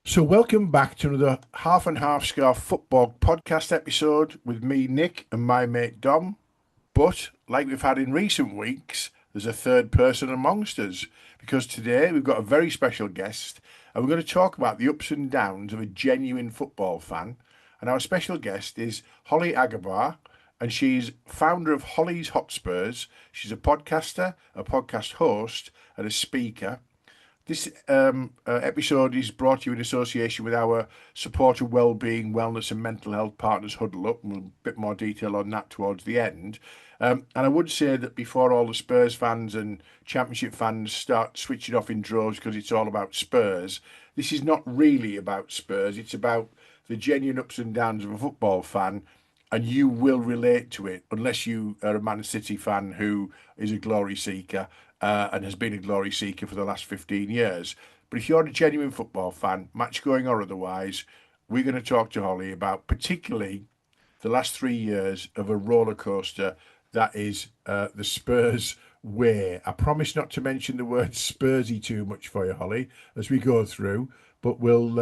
So, welcome back to another Half and Half Scarf Football podcast episode with me, Nick, and my mate Dom. But, like we've had in recent weeks, there's a third person amongst us because today we've got a very special guest and we're going to talk about the ups and downs of a genuine football fan. And our special guest is Hollie Agombar, and she's founder of Hollie's Hotspurs. She's a podcaster, a podcast host, and a speaker. This episode is brought to you in association with our supporter wellbeing, wellness, and mental health partners, Huddle Up. And a bit more detail on that towards the end. And I would say that before all the Spurs fans and Championship fans start switching off in droves because it's all about Spurs, this is not really about Spurs. It's about the genuine ups and downs of a football fan, and you will relate to it unless you are a Man City fan who is a glory seeker and has been a glory seeker for the last 15 years. But if you're a genuine football fan, match going or otherwise, we're going to talk to Hollie about particularly the last 3 years of a roller coaster that is the Spurs way. I promise not to mention the word Spursy too much for you, Hollie, as we go through. But we'll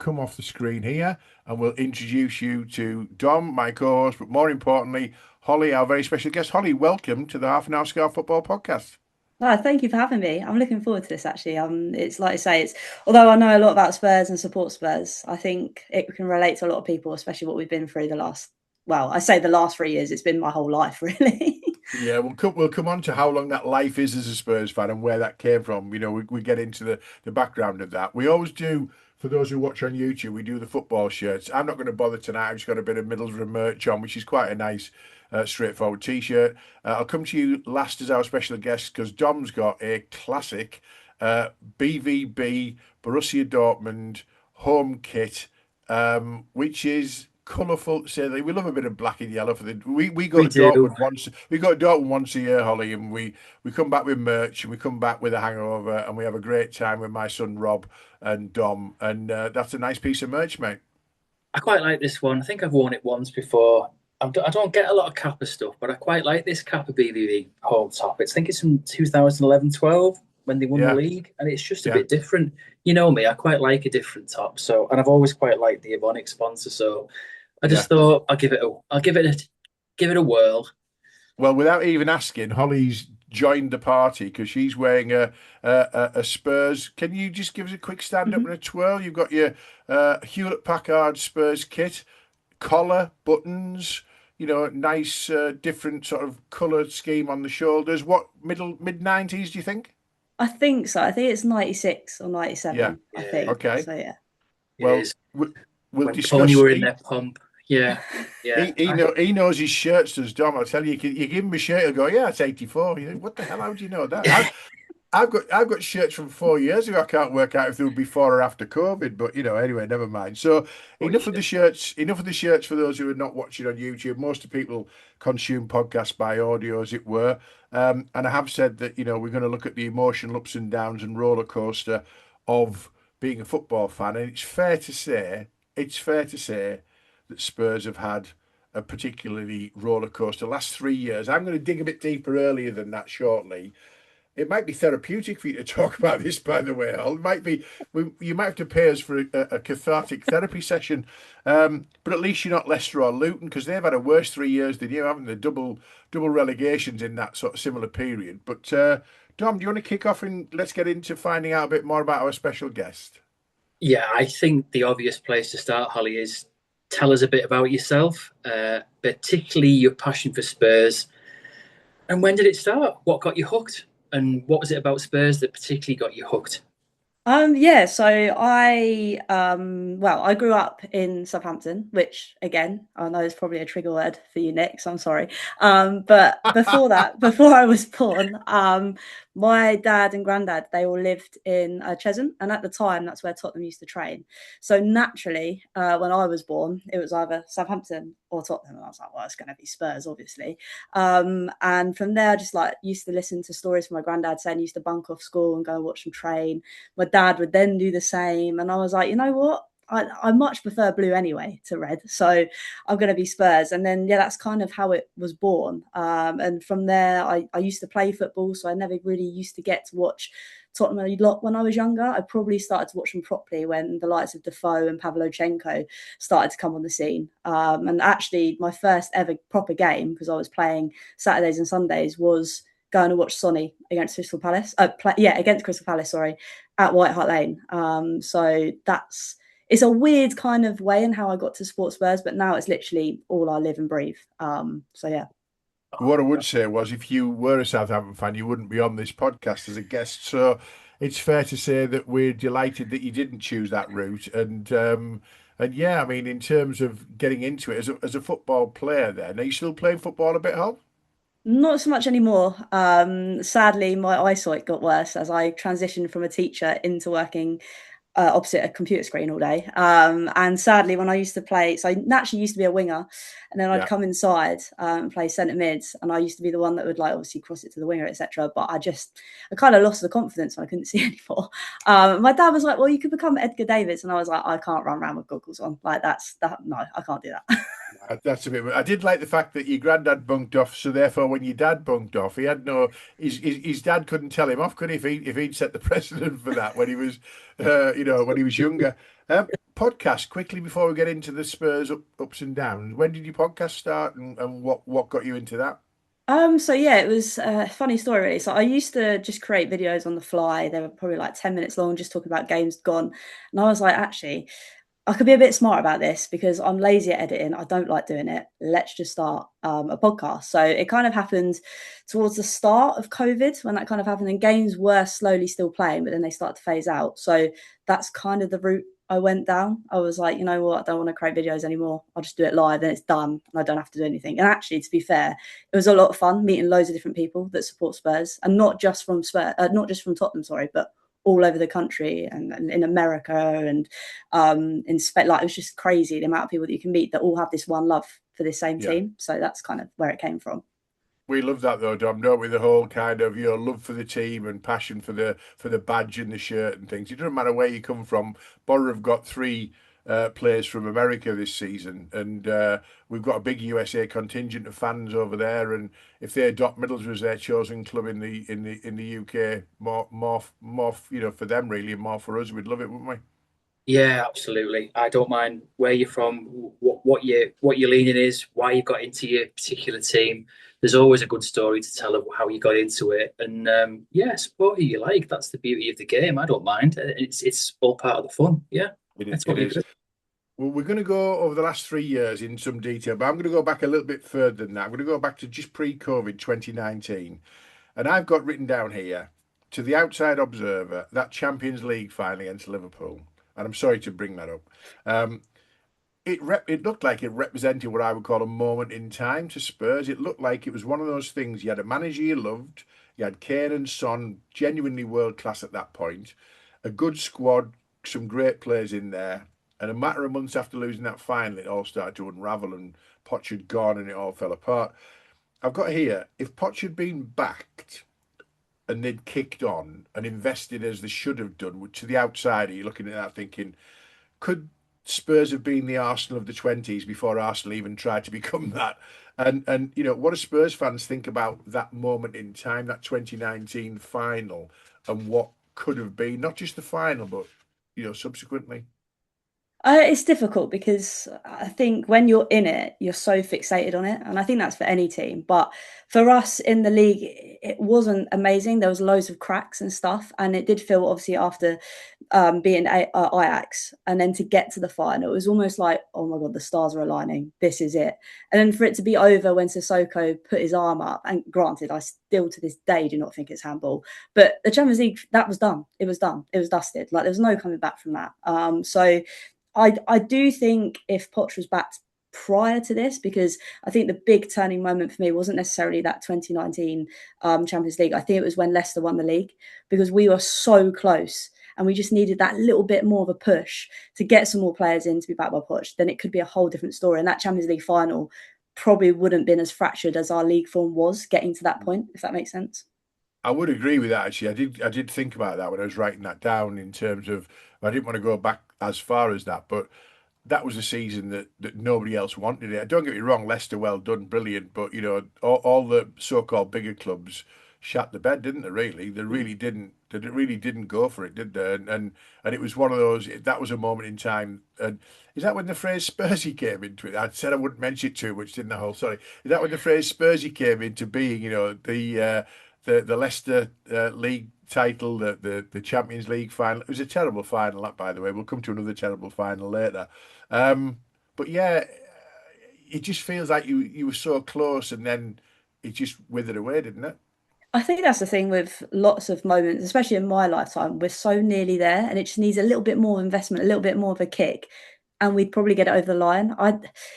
come off the screen here and we'll introduce you to Dom, my co-host, but more importantly, Hollie, our very special guest. Hollie, welcome to the Half an Hour Scarf Football Podcast. Oh, thank you for having me. I'm looking forward to this actually. It's like I say, it's although I know a lot about Spurs and support Spurs, I think it can relate to a lot of people, especially what we've been through I say the last 3 years, it's been my whole life really. Yeah, we'll come on to how long that life is as a Spurs fan and where that came from. You know, we get into the background of that. We always do, for those who watch on YouTube, we do the football shirts. I'm not going to bother tonight. I've just got a bit of Middlesbrough merch on, which is quite a nice, straightforward T-shirt. I'll come to you last as our special guest because Dom's got a classic BVB Borussia Dortmund home kit, which is colourful. Say that we love a bit of black and yellow for the. We go We to do. Dortmund once. We go to Dortmund once a year, Hollie, and we come back with merch and we come back with a hangover and we have a great time with my son Rob and Dom, and that's a nice piece of merch, mate. I quite like this one. I think I've worn it once before. I don't get a lot of Kappa stuff, but I quite like this Kappa BBV whole top. I think it's from 2011-12 when they won the Yeah, league, and it's just a yeah. bit different. You know me, I quite like a different top. So, and I've always quite liked the Evonik sponsor. So, I Yeah. just thought give it a whirl. Well, without even asking, Holly's joined the party because she's wearing a Spurs. Can you just give us a quick stand up Mhm. and a twirl? You've got your Hewlett Packard Spurs kit, collar, buttons. You know, nice different sort of colour scheme on the shoulders. What mid 90s do you think? I think so. I think it's 96 or Yeah. 97, I Yeah, think. Okay. So yeah. it Well, is. we'll When Tony discuss. were in their pump. Yeah, yeah. He knows his shirts, does Dom. I tell you, you give him a shirt, he'll go, yeah, it's 84. You think, what the hell? How do you know that? I've got shirts from 4 years ago. I can't work out if they were before or after COVID, but anyway, never mind. So What you enough of the should. shirts. Enough of the shirts for those who are not watching on YouTube. Most of people consume podcasts by audio, as it were. And I have said that we're going to look at the emotional ups and downs and roller coaster of being a football fan, and it's fair to say that Spurs have had a particularly roller coaster last 3 years. I'm going to dig a bit deeper earlier than that shortly. It might be therapeutic for you to talk about this, by the way, Al. It might be. You might have to pay us for a cathartic therapy session. But at least you're not Leicester or Luton because they've had a worse 3 years than you, haven't they? Double relegations in that sort of similar period. But Dom, do you want to kick off and let's get into finding out a bit more about our special guest? Yeah, I think the obvious place to start, Holly, is tell us a bit about yourself, particularly your passion for Spurs. And when did it start? What got you hooked? And what was it about Spurs that particularly got you hooked? Yeah, so I grew up in Southampton, which again, I know is probably a trigger word for you, Nick, so I'm sorry. But before that, before I was born, my dad and granddad, they all lived in Chesham, and at the time, that's where Tottenham used to train. So naturally, when I was born, it was either Southampton or Tottenham, and I was like, well, it's going to be Spurs, obviously. And from there, I just like used to listen to stories from my granddad saying he used to bunk off school and go and watch them train. My dad would then do the same. And I was like, you know what? I much prefer blue anyway to red. So I'm going to be Spurs. And then, yeah, that's kind of how it was born. And from there, I used to play football. So I never really used to get to watch Tottenham a lot when I was younger. I probably started to watch them properly when the likes of Defoe and Pavlyuchenko started to come on the scene. And actually, my first ever proper game, because I was playing Saturdays and Sundays, was going to watch Sonny against Crystal Palace. Against Crystal Palace, sorry, at White Hart Lane. So it's a weird kind of way in how I got to support Spurs, but now it's literally all I live and breathe. So yeah. What I would say was, if you were a Southampton fan, you wouldn't be on this podcast as a guest. So it's fair to say that we're delighted that you didn't choose that route. And yeah, I mean, in terms of getting into it as a football player, then are you still playing football a bit, Hol? Not so much anymore. Sadly, my eyesight got worse as I transitioned from a teacher into working opposite a computer screen all day. And sadly, when I used to play, so I naturally used to be a winger, and then I'd Yeah. come inside and play centre mids, and I used to be the one that would like obviously cross it to the winger, etc. But I kind of lost the confidence when I couldn't see anymore. My dad was like, "Well, you could become Edgar Davids," and I was like, "I can't run around with goggles on. Like no, I can't do that." That's a bit. I did like the fact that your granddad bunked off, so therefore, when your dad bunked off, he had no. His dad couldn't tell him off, could he? If he'd set the precedent for that when he was, when he was younger. Podcast quickly before we get into the Spurs ups and downs. When did your podcast start, and what got you into that? So yeah, it was a funny story really. So I used to just create videos on the fly. They were probably like 10 minutes long, just talking about games gone. And I was like, actually, I could be a bit smart about this because I'm lazy at editing. I don't like doing it. Let's just start a podcast. So it kind of happened towards the start of COVID when that kind of happened, and games were slowly still playing, but then they started to phase out. So that's kind of the route I went down. I was like, you know what, I don't want to create videos anymore. I'll just do it live and it's done and I don't have to do anything. And actually, to be fair, it was a lot of fun meeting loads of different people that support Spurs, and not just from Tottenham, sorry, but all over the country and in America and in Spain. Like, it was just crazy the amount of people that you can meet that all have this one love for this same Yeah. team. So that's kind of where it came from. We love that though, Dom, don't we? The whole kind of love for the team and passion for the badge and the shirt and things. It doesn't matter where you come from. Borough have got three players from America this season, and we've got a big USA contingent of fans over there. And if they adopt Middlesbrough as their chosen club in the UK, more for them really, and more for us, we'd love it, wouldn't we? Yeah, absolutely. I don't mind where you're from, what your leaning is, why you got into your particular team. There's always a good story to tell of how you got into it, and yeah, support who you like. That's the beauty of the game. I don't mind. It's all part of the fun. Yeah, It that's it what you is. do. Well, we're going to go over the last 3 years in some detail, but I'm going to go back a little bit further than that. I'm going to go back to just pre-COVID 2019. And I've got written down here, to the outside observer, that Champions League final against Liverpool. And I'm sorry to bring that up. Um, it looked like it represented what I would call a moment in time to Spurs. It looked like it was one of those things. You had a manager you loved. You had Kane and Son, genuinely world class at that point. A good squad, some great players in there. And a matter of months after losing that final, it all started to unravel and Poch had gone and it all fell apart. I've got here, if Poch had been backed and they'd kicked on and invested as they should have done, which to the outsider, you're looking at that thinking, could Spurs have been the Arsenal of the 20s before Arsenal even tried to become that? And what do Spurs fans think about that moment in time, that 2019 final, and what could have been, not just the final, but subsequently? It's difficult because I think when you're in it, you're so fixated on it, and I think that's for any team. But for us in the league, it wasn't amazing. There was loads of cracks and stuff, and it did feel obviously after beating Ajax, and then to get to the final, it was almost like, oh my god, the stars are aligning. This is it. And then for it to be over when Sissoko put his arm up, and granted, I still to this day do not think it's handball, but the Champions League, that was done. It was done. It was dusted. Like, there was no coming back from that. So I do think if Poch was backed prior to this, because I think the big turning moment for me wasn't necessarily that 2019 Champions League. I think it was when Leicester won the league, because we were so close and we just needed that little bit more of a push to get some more players in to be backed by Poch. Then it could be a whole different story. And that Champions League final probably wouldn't been as fractured as our league form was getting to that point, if that makes sense. I would agree with that actually. I did think about that when I was writing that down in terms of I didn't want to go back as far as that, but that was a season that nobody else wanted it. Don't get me wrong, Leicester, well done, brilliant, but all the so-called bigger clubs shat the bed, didn't they? Really, they really didn't. They really didn't go for it, did they? And it was one of those. That was a moment in time. And is that when the phrase Spursy came into it? I said I wouldn't mention it too much, didn't I? Oh, sorry. Is that when the phrase Spursy came into being? You know, the Leicester League title, the Champions League final. It was a terrible final, that, by the way. We'll come to another terrible final later. But yeah, it just feels like you were so close, and then it just withered away, didn't it? I think that's the thing with lots of moments, especially in my lifetime. We're so nearly there, and it just needs a little bit more investment, a little bit more of a kick, and we'd probably get it over the line.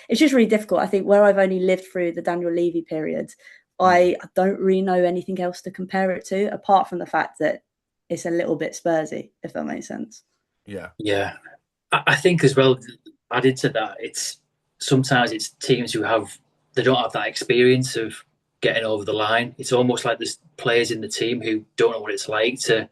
It's just really difficult. I think where I've only lived through the Daniel Levy period, I don't really know anything else to compare it to, apart from the fact that it's a little bit Spursy, if that makes sense. Yeah. Yeah. I think as well, added to that, it's sometimes it's teams who they don't have that experience of getting over the line. It's almost like there's players in the team who don't know what it's like to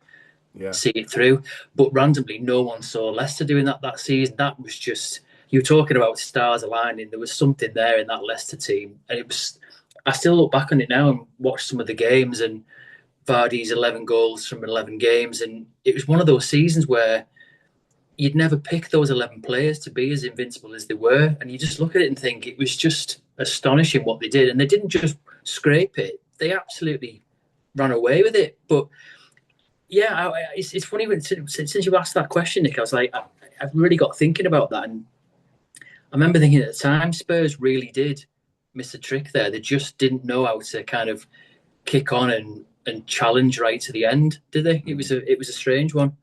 see it through. But randomly, no one saw Leicester doing that season. That was just, you were talking about stars aligning. There was something there in that Leicester team, and it was. I still look back on it now and watch some of the games and Vardy's 11 goals from 11 games, and it was one of those seasons where you'd never pick those 11 players to be as invincible as they were. And you just look at it and think it was just astonishing what they did. And they didn't just scrape it, they absolutely ran away with it. But yeah, it's funny since you asked that question, Nick, I was like, I've really got thinking about that. And I remember thinking at the time, Spurs really did miss a trick there. They just didn't know how to kind of kick on and challenge right to the end, did they? It was a strange one.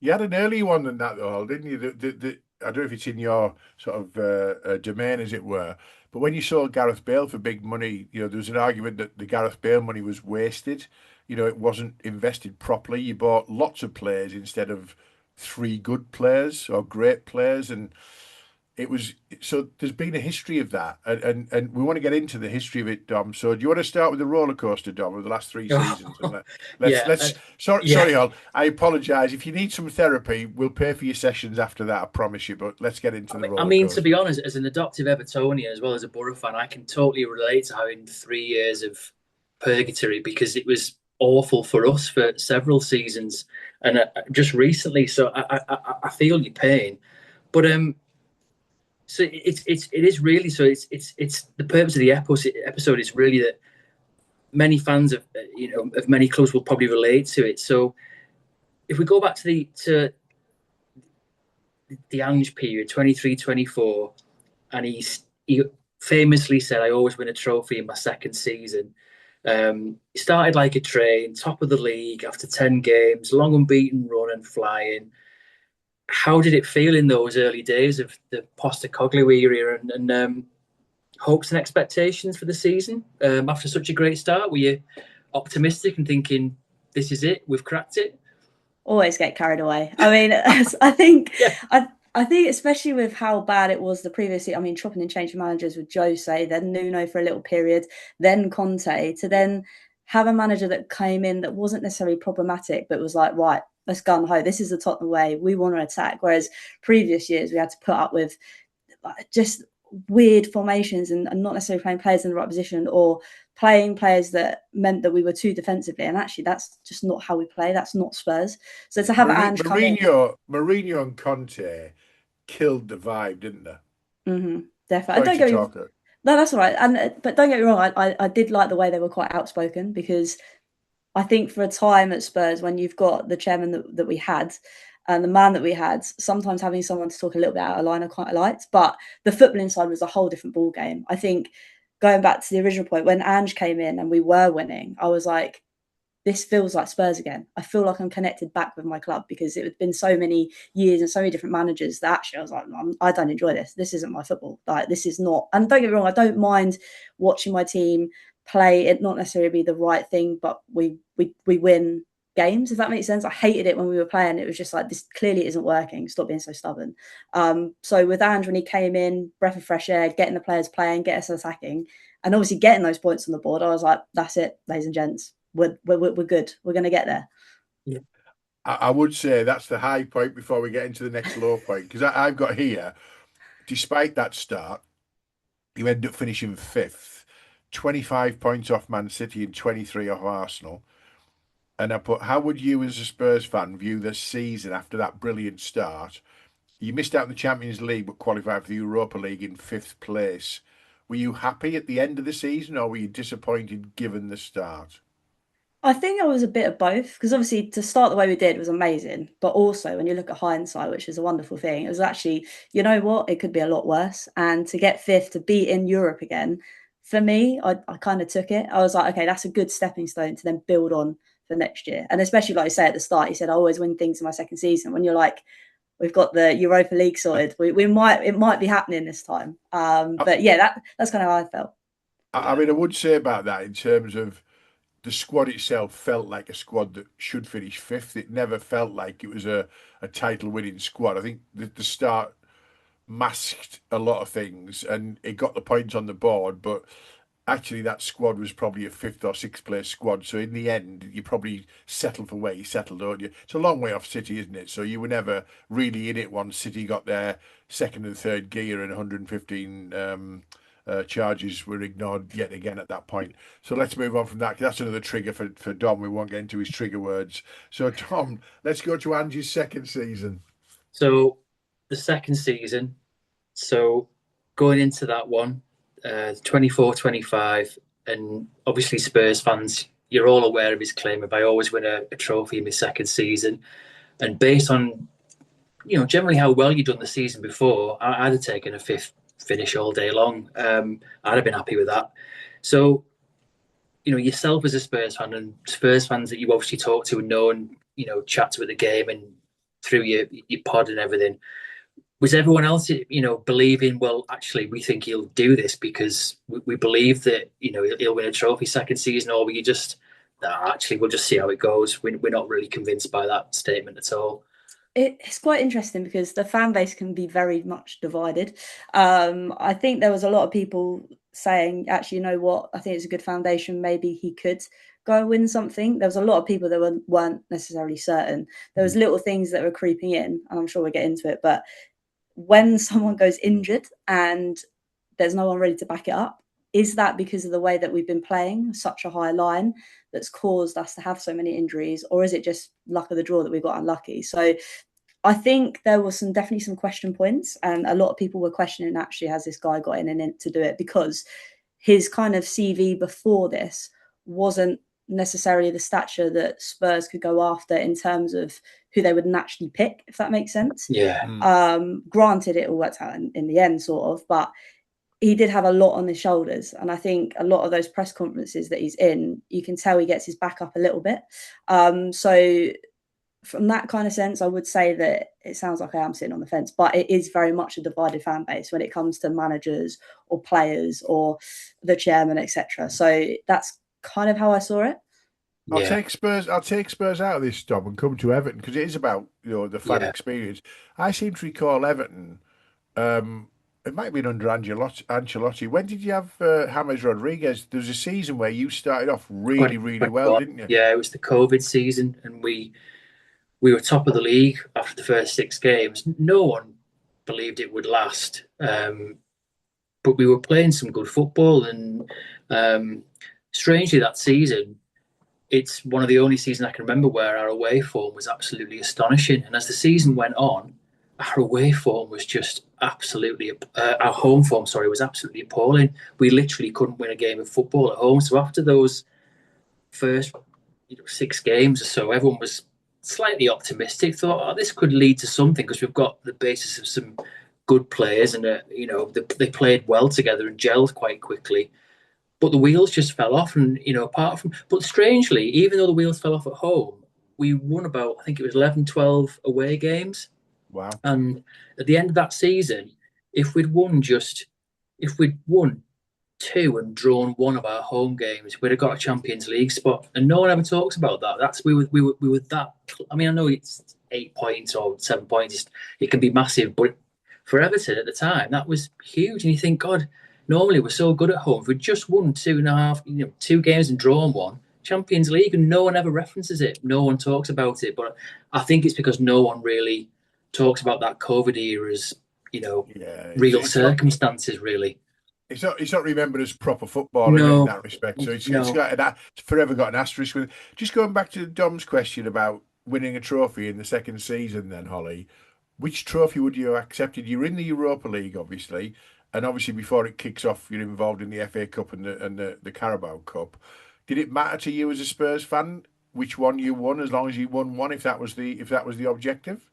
You had an earlier one than that, though, didn't you? I don't know if it's in your sort of domain, as it were, but when you saw Gareth Bale for big money, you know, there was an argument that the Gareth Bale money was wasted. You know, it wasn't invested properly. You bought lots of players instead of three good players or great players, and it was so. There's been a history of that, and we want to get into the history of it, Dom. So, do you want to start with the roller coaster, Dom, of the last three seasons? And let's Yeah, let's. Sorry, Hal. I apologise. If you need some therapy, we'll pay for your sessions after that. I promise you. But let's get into the I roller mean, to coaster. be honest, as an adoptive Evertonian as well as a Borough fan, I can totally relate to having 3 years of purgatory because it was awful for us for several seasons and just recently. So I feel your pain, but so it is really so it's the purpose of the episode is really that many fans of of many clubs will probably relate to it. So if we go back to the Ange period, 23-24, and he famously said, I always win a trophy in my second season. He started like a train, top of the league after 10 games, long unbeaten run and flying. How did it feel in those early days of the Postecoglou era and hopes and expectations for the season after such a great start? Were you optimistic and thinking, this is it, we've cracked it? Always get carried away. I mean, I think Yeah. I think especially with how bad it was the previous year. I mean, chopping and changing managers with Jose, then Nuno for a little period, then Conte, to then have a manager that came in that wasn't necessarily problematic, but was like, right, let's gun ho. This is the Tottenham way. We want to attack. Whereas previous years we had to put up with just weird formations and not necessarily playing players in the right position or playing players that meant that we were too defensively. And actually, that's just not how we play. That's not Spurs. So to have Ange come in, Mourinho and Conte killed the vibe, didn't they? definitely. Sorry to talk. No, that's all right. And but don't get me wrong, I did like the way they were quite outspoken because I think for a time at Spurs when you've got the chairman that we had and the man that we had, sometimes having someone to talk a little bit out of line I quite liked. But the footballing side was a whole different ball game. I think going back to the original point, when Ange came in and we were winning, I was like, this feels like Spurs again. I feel like I'm connected back with my club because it had been so many years and so many different managers that actually I was like, I don't enjoy this. This isn't my football. Like, this is not. And don't get me wrong, I don't mind watching my team play. It not necessarily be the right thing, but we win games, if that makes sense. I hated it when we were playing. It was just like, this clearly isn't working. Stop being so stubborn. So with Ange, when he came in, breath of fresh air, getting the players playing, get us attacking, and obviously getting those points on the board, I was like, that's it, ladies and gents. We're good. We're going to get there. Yeah. I would say that's the high point before we get into the next low point because I've got here, despite that start, you end up finishing fifth. 25 points off Man City and 23 off Arsenal. And I put, how would you as a Spurs fan view the season after that brilliant start? You missed out in the Champions League but qualified for the Europa League in fifth place. Were you happy at the end of the season or were you disappointed given the start? I think I was a bit of both because obviously to start the way we did was amazing, but also when you look at hindsight, which is a wonderful thing, it was actually, you know what, it could be a lot worse. And to get fifth, to be in Europe again, for me, I kind of took it. I was like, okay, that's a good stepping stone to then build on for next year. And especially like you say at the start, you said I always win things in my second season. When you're like, we've got the Europa League sorted, we might it might be happening this time. But yeah, that's kind of how I felt. I mean, I would say about that in terms of the squad itself felt like a squad that should finish fifth. It never felt like it was a title winning squad. I think the start masked a lot of things and it got the points on the board, but actually that squad was probably a fifth or sixth place squad. So in the end, you probably settle for where you settled, don't you? It's a long way off City, isn't it? So you were never really in it once City got their second and third gear and 115 charges were ignored yet again at that point. So let's move on from that. 'Cause that's another trigger for Dom. We won't get into his trigger words. So Dom, let's go to Angie's second season. So the second season, so going into that one, 24-25, and obviously Spurs fans, you're all aware of his claim of I always win a trophy in my second season. And based on, generally how well you've done the season before, I'd have taken a fifth finish all day long. I'd have been happy with that. So, yourself as a Spurs fan and Spurs fans that you obviously talk to and know and, chat to at the game and through your pod and everything, was everyone else, believing, well, actually, we think he'll do this because we believe that, he'll win a trophy second season, or were you just, actually, we'll just see how it goes? We're not really convinced by that statement at all. It's quite interesting because the fan base can be very much divided. I think there was a lot of people saying, actually, you know what? I think it's a good foundation. Maybe he could go and win something. There was a lot of people that weren't necessarily certain. There was little things that were creeping in, and I'm sure we'll get into it. But when someone goes injured and there's no one ready to back it up, is that because of the way that we've been playing such a high line that's caused us to have so many injuries, or is it just luck of the draw that we got unlucky? So I think there was definitely some question points, and a lot of people were questioning, actually, has this guy got in to do it? Because his kind of CV before this wasn't necessarily the stature that Spurs could go after in terms of who they would naturally pick, if that makes sense. Yeah. Granted, it all worked out in the end, sort of, but he did have a lot on his shoulders. And I think a lot of those press conferences that he's in, you can tell he gets his back up a little bit. So from that kind of sense, I would say that it sounds like I am sitting on the fence, but it is very much a divided fan base when it comes to managers or players or the chairman, etc. So that's kind of how I saw it. I'll take Spurs. I'll take Spurs out of this, Dom, and come to Everton because it is about the fan experience. I seem to recall Everton. It might have been under Ancelotti. When did you have James Rodriguez? There was a season where you started off really, really well, didn't you? Yeah, it was the COVID season, and we were top of the league after the first 6 games. No one believed it would last, but we were playing some good football, and strangely that season, it's one of the only seasons I can remember where our away form was absolutely astonishing. And as the season went on, our away form was just absolutely, our home form, sorry, was absolutely appalling. We literally couldn't win a game of football at home. So after those first 6 games or so, everyone was slightly optimistic, thought, oh, this could lead to something because we've got the basis of some good players and, they played well together and gelled quite quickly. But the wheels just fell off. And, but strangely, even though the wheels fell off at home, we won about, I think it was 11, 12 away games. Wow. And at the end of that season, if we'd won 2 and drawn 1 of our home games, we'd have got a Champions League spot. And no one ever talks about that. We were that. I mean, I know it's 8 points or 7 points. It can be massive, but for Everton at the time, that was huge. And you think, God, normally we're so good at home. If we just won 2.5, 2 games and drawn 1, Champions League, and no one ever references it. No one talks about it. But I think it's because no one really talks about that COVID era's, real circumstances, really. It's not remembered as proper football in No, that respect. So it's no. got it's forever got an asterisk with it. Just going back to Dom's question about winning a trophy in the second season, then Hollie, which trophy would you have accepted? You're in the Europa League, obviously, and obviously before it kicks off, you're involved in the FA Cup and the Carabao Cup. Did it matter to you as a Spurs fan which one you won, as long as you won one, if that was the objective?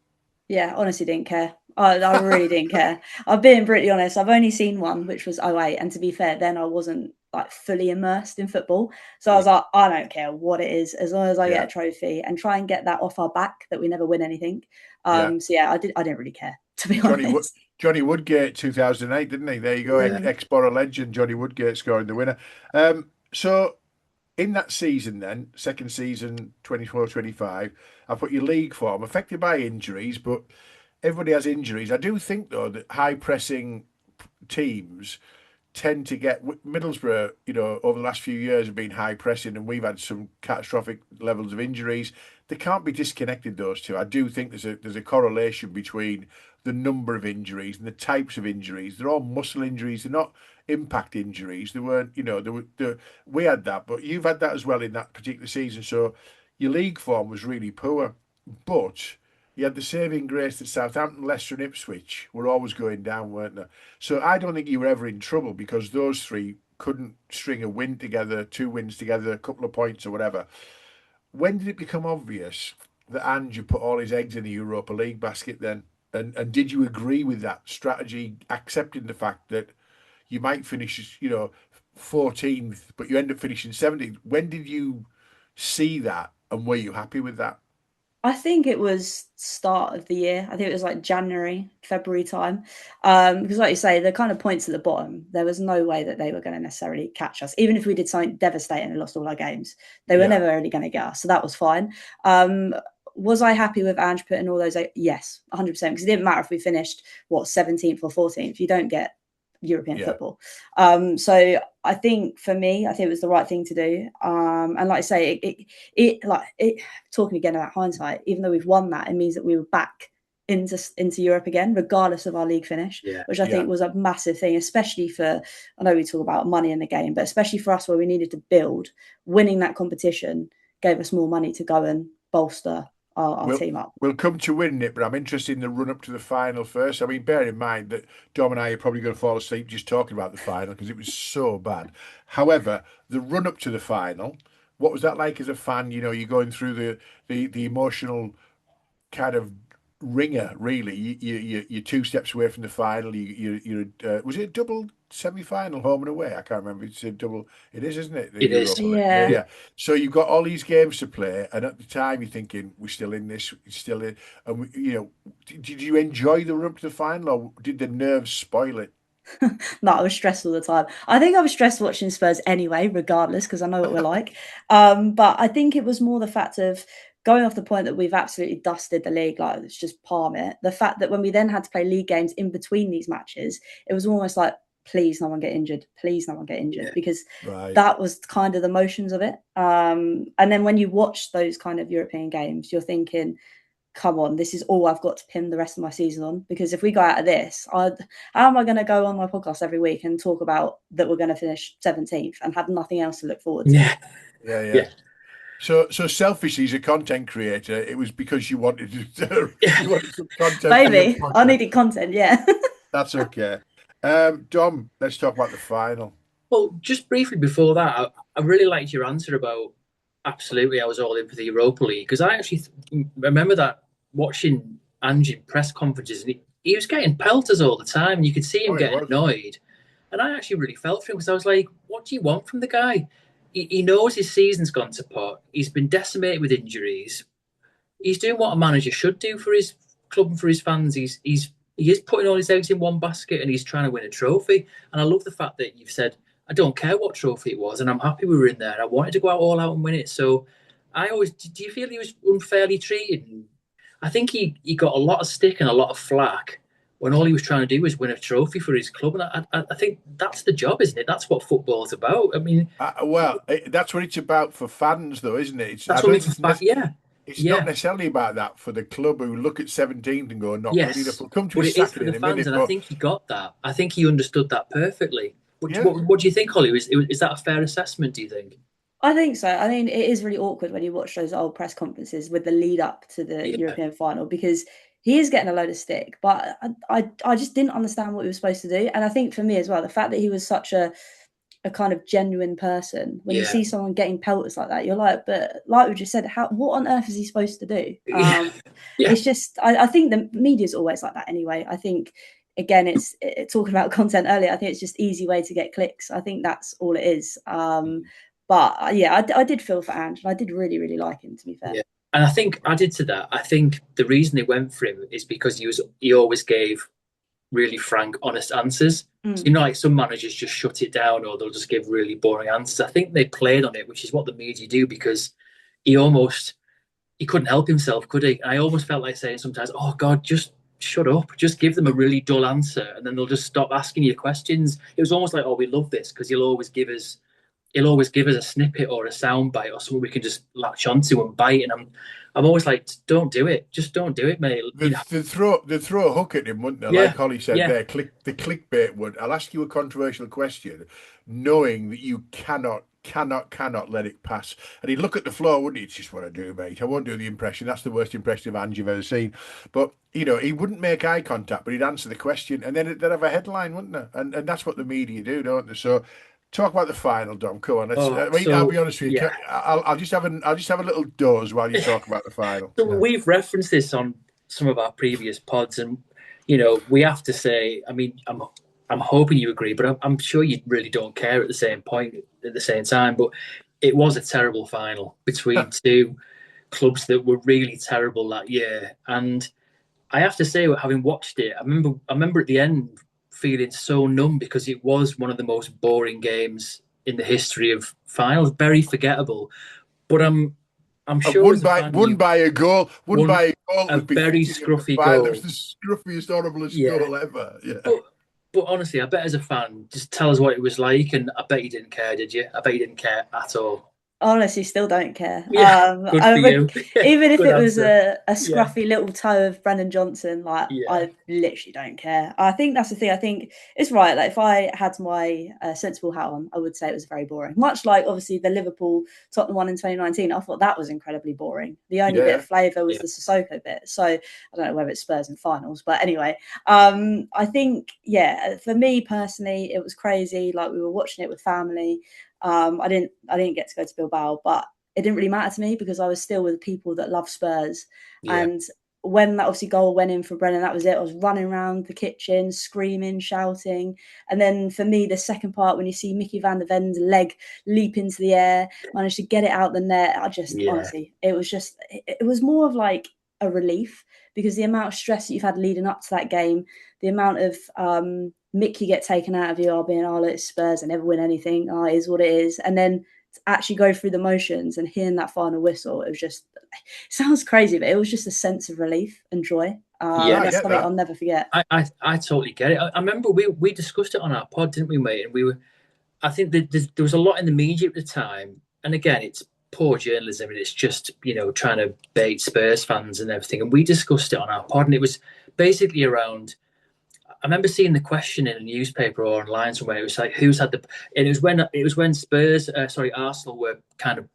Yeah, honestly didn't care. I really didn't care. I'm being brutally honest. I've only seen one, which was '08, and to be fair, then I wasn't like fully immersed in football. So I Yeah, was like, I don't care what it is, as long as I get yeah, a trophy and try and get that off our back that we never win anything. yeah. So yeah, I didn't really care, to be Johnny Wood, honest. Johnny Woodgate, 2008, didn't he? There you go, Yeah. ex-Borough legend Johnny Woodgate scoring the winner. So in that season, then second season, 24-25, I put your league form affected by injuries, but everybody has injuries. I do think though that high pressing teams tend to get Middlesbrough, over the last few years have been high pressing and we've had some catastrophic levels of injuries. They can't be disconnected, those two. I do think there's a correlation between the number of injuries and the types of injuries. They're all muscle injuries. They're not impact injuries. They weren't, we had that, but you've had that as well in that particular season. So your league form was really poor, but you had the saving grace that Southampton, Leicester, and Ipswich were always going down, weren't they? So I don't think you were ever in trouble because those three couldn't string a win together, two wins together, a couple of points or whatever. When did it become obvious that Ange put all his eggs in the Europa League basket then? And did you agree with that strategy, accepting the fact that you might finish, 14th, but you end up finishing 17th? When did you see that and were you happy with that? I think it was start of the year. I think it was like January, February time. Because like you say, the kind of points at the bottom, there was no way that they were going to necessarily catch us. Even if we did something devastating and lost all our games, they were Yeah, never really going to get us. So that was fine. Was I happy with Ange putting all those? Yes, 100%. Because it didn't matter if we finished, 17th or 14th. You don't get European yeah, football. So I think for me, I think it was the right thing to do. And like I say, it talking again about hindsight, even though we've won that, it means that we were back into Europe again, regardless of our league finish, Yeah. which I yeah. think was a massive thing, especially for, I know we talk about money in the game, but especially for us where we needed to build, winning that competition gave us more money to go and bolster our We'll team up. we'll come to winning it, but I'm interested in the run up to the final first. I mean, bear in mind that Dom and I are probably going to fall asleep just talking about the final because it was so bad. However, the run up to the final, what was that like as a fan? You're going through the emotional kind of ringer, really. You're two steps away from the final. Was it a double semi-final, home and away? I can't remember. It's a double. It is, isn't it? The It is. Europa League. Yeah, Yeah. Yeah. yeah. So you've got all these games to play, and at the time you're thinking we're still in this, we're still in. And did you enjoy the run up to the final, or did the nerves spoil it? No, I was stressed all the time. I think I was stressed watching Spurs anyway, regardless, because I know what we're like. But I think it was more the fact of going off the point that we've absolutely dusted the league, like let's just palm it. The fact that when we then had to play league games in between these matches, it was almost like, please no one get injured, please no one get injured, Yeah. because Right. that was kind of the motions of it. And then when you watch those kind of European games, you're thinking, come on, this is all I've got to pin the rest of my season on. Because if we go out of this, how am I going to go on my podcast every week and talk about that we're going to finish 17th and have nothing else to look forward to? Yeah. Yeah, yeah. Yeah. So selfishly, as a content creator, it was because you wanted you wanted some content for your Maybe I podcast. needed content. Yeah. That's okay. Dom, let's talk about the final. Well, just briefly before that, I really liked your answer about absolutely I was all in for the Europa League because I actually remember that watching Ange in press conferences and he was getting pelters all the time and you could see him Oh, it getting was. annoyed. And I actually really felt for him because I was like, what do you want from the guy? He knows his season's gone to pot. He's been decimated with injuries. He's doing what a manager should do for his club and for his fans. He is putting all his eggs in one basket and he's trying to win a trophy. And I love the fact that you've said, I don't care what trophy it was, and I'm happy we were in there. I wanted to go out all out and win it. So I always do you feel he was unfairly treated? I think he got a lot of stick and a lot of flack when all he was trying to do was win a trophy for his club. And I think that's the job, isn't it? That's what football's about. I mean, That's what it's about for fans, though, isn't it? I that's what don't makes think it fun. Yeah, it's not yeah. necessarily about that for the club who look at 17th and go, not good enough. Yes, We'll come to but his it is for Saturday the in a fans, minute, and I but think he got that. I think he understood that perfectly. Yeah. What do you think, Holly? Is that a fair assessment, do you think? I think so. I mean, it is really awkward when you watch those old press conferences with the lead up to the Yeah. European final because he is getting a load of stick, but I just didn't understand what he was supposed to do. And I think for me as well, the fact that he was such a kind of genuine person, when you Yeah. see someone getting pelters like that, you're like, but like we just said, what on earth is he supposed to do? Yeah. Yeah. It's just, I think the media's always like that anyway. I think, again, it's talking about content earlier. I think it's just easy way to get clicks. I think that's all it is. But yeah, I did feel for Ange, and I did really, really like him, to be fair. Yeah. And I think added to that, I think the reason they went for him is because he always gave really frank, honest answers. So, Mm. like some managers just shut it down or they'll just give really boring answers. I think they played on it, which is what the media do, because he couldn't help himself, could he? And I almost felt like saying sometimes, "Oh God, just shut up, just give them a really dull answer, and then they'll just stop asking you questions." It was almost like, "Oh, we love this because he'll always give us a snippet or a sound bite or something we can just latch onto and bite." And I'm always like, "Don't do it, just don't do it, mate." You know? They'd throw a hook at him, wouldn't they? Yeah, Like Holly said yeah, there, the clickbait would. I'll ask you a controversial question, knowing that you cannot let it pass. And he'd look at the floor, wouldn't he? It's just what I do, mate. I won't do the impression. That's the worst impression of Ange you've ever seen. But he wouldn't make eye contact, but he'd answer the question, and then they'd have a headline, wouldn't they? And that's what the media do, don't they? So talk about the final, Dom. Come on, let's. Oh, I'll be so honest with you. yeah. I'll just have a little doze while you talk about the final. So we've referenced this on some of our previous pods, and we have to say, I mean, I'm hoping you agree, but I'm sure you really don't care at the same point at the same time. But it was a terrible final between two clubs that were really terrible that year, and I have to say, having watched it, I remember at the end feeling so numb because it was one of the most boring games in the history of finals, very forgettable. But I'm And sure as a fan, won you by a goal. Won won by a goal that a was very befitting of the scruffy final. It was goal. the scruffiest, horriblest Yeah, goal ever. Yeah. but but honestly, I bet as a fan, just tell us what it was like, and I bet you didn't care, did you? I bet you didn't care at all. Honestly, still don't care. Yeah, good for you. Even if Good it was answer. a Yeah, scruffy little toe of Brennan Johnson, like yeah, I literally don't care. I think that's the thing. I think it's right. Like if I had my sensible hat on, I would say it was very boring. Much like obviously the Liverpool Tottenham one in 2019. I thought that was incredibly boring. The only bit Yeah. of flavour was yeah, the Sissoko bit. So I don't know whether it's Spurs in finals, but anyway, I think for me personally, it was crazy. Like we were watching it with family. I didn't get to go to Bilbao, but it didn't really matter to me because I was still with people that love Spurs. yeah, And when that obviously goal went in for Brennan, that was it. I was running around the kitchen, screaming, shouting. And then for me, the second part, when you see Mickey van der Ven's leg leap into the air, managed to get it out the net, I just yeah, honestly, it was more of like a relief because the amount of stress that you've had leading up to that game, the amount of Mick you get taken out of you, being, oh, look, it's Spurs, I never win anything, it is what it is. And then to actually go through the motions and hearing that final whistle, it was just, it sounds crazy, but it was just a sense of relief and joy. No, yeah. I That's get something I'll that. never forget. I totally get it. I remember we discussed it on our pod, didn't we, mate? And I think that there was a lot in the media at the time, and again, it's poor journalism, and it's just trying to bait Spurs fans and everything. And we discussed it on our pod, and it was basically around. I remember seeing the question in a newspaper or online somewhere. It was like, "Who's had the?" And it was when Arsenal were kind of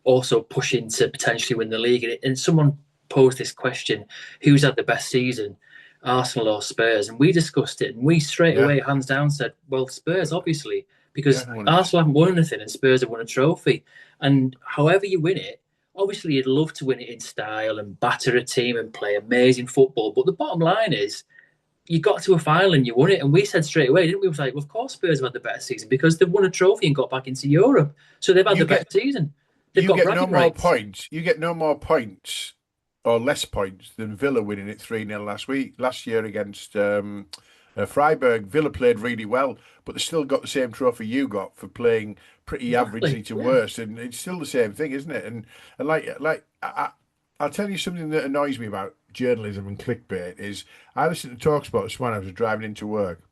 also pushing to potentially win the league, and someone posed this question: "Who's had the best season, Arsenal or Spurs?" And we discussed it, and we straight Yeah. away, hands down, said, "Well, Spurs, obviously." Yeah. Because Arsenal haven't won anything and Spurs have won a trophy. And however you win it, obviously you'd love to win it in style and batter a team and play amazing football. But the bottom line is you got to a final and you won it. And we said straight away, didn't we? It was like, well, of course Spurs have had the better season because they've won a trophy and got back into Europe. So they've had You the better get season. They've you got get no bragging more rights. points. You get no more points or less points than Villa winning it 3-0 last year against Freiburg. Villa played really well, but they still got the same trophy you got for playing pretty Exactly. averagely to Yeah. worse, and it's still the same thing, isn't it? And I'll tell you something that annoys me about journalism and clickbait is I listened to Talksport this morning. I was driving into work,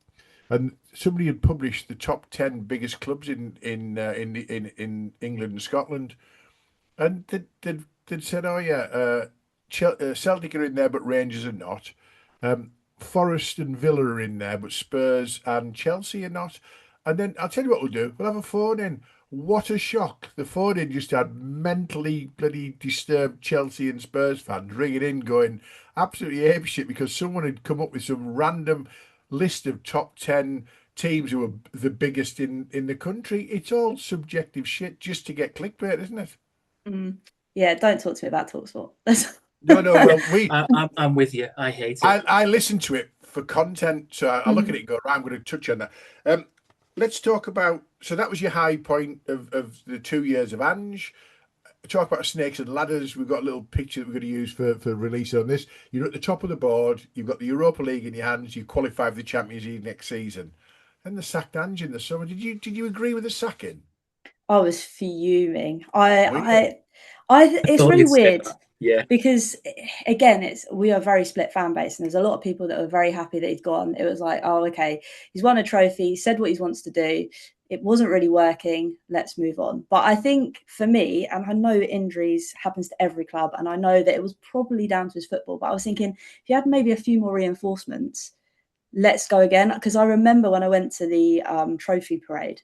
and somebody had published the top 10 biggest clubs in England and Scotland, and they'd said, "Oh yeah, Celtic are in there, but Rangers are not. Forest and Villa are in there, but Spurs and Chelsea are not." And then I'll tell you what we'll do. We'll have a phone in. What a shock. The phone in just had mentally bloody disturbed Chelsea and Spurs fans ringing in going absolutely apeshit because someone had come up with some random list of top 10 teams who were the biggest in the country. It's all subjective shit just to get clickbait, isn't it? Mm. Yeah, don't talk to me about Talksport. No, no. Yeah, Well, I'm with you. I hate it. I listen to it for content. So I look at it and go, right, I'm going to touch on that. Let's talk about. So that was your high point of the 2 years of Ange. Talk about snakes and ladders. We've got a little picture that we're going to use for release on this. You're at the top of the board. You've got the Europa League in your hands. You qualify for the Champions League next season. Then the sacked Ange in the summer. Did you agree with the sacking? I was fuming. Oh yeah, I It's thought really you'd say weird that. Yeah. because again, we are a very split fan base, and there's a lot of people that are very happy that he's gone. It was like, oh, okay, he's won a trophy, he said what he wants to do. It wasn't really working. Let's move on. But I think for me, and I know injuries happens to every club, and I know that it was probably down to his football. But I was thinking, if you had maybe a few more reinforcements, let's go again. Because I remember when I went to the trophy parade,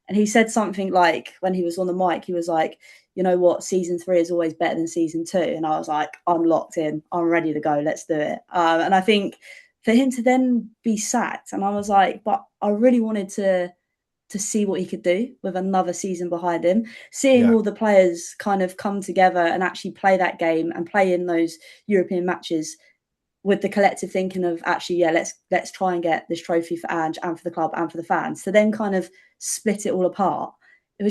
and he said something like, when he was on the mic, he was like, you know what, season 3 is always better than season 2. And I was like, I'm locked in. I'm ready to go. Let's do it. And I think for him to then be sacked, and I was like, but I really wanted to see what he could do with another season behind him, seeing yeah, all the players kind of come together and actually play that game and play in those European matches with the collective thinking of actually, yeah, let's try and get this trophy for Ange and for the club and for the fans. To then kind of split it all apart, I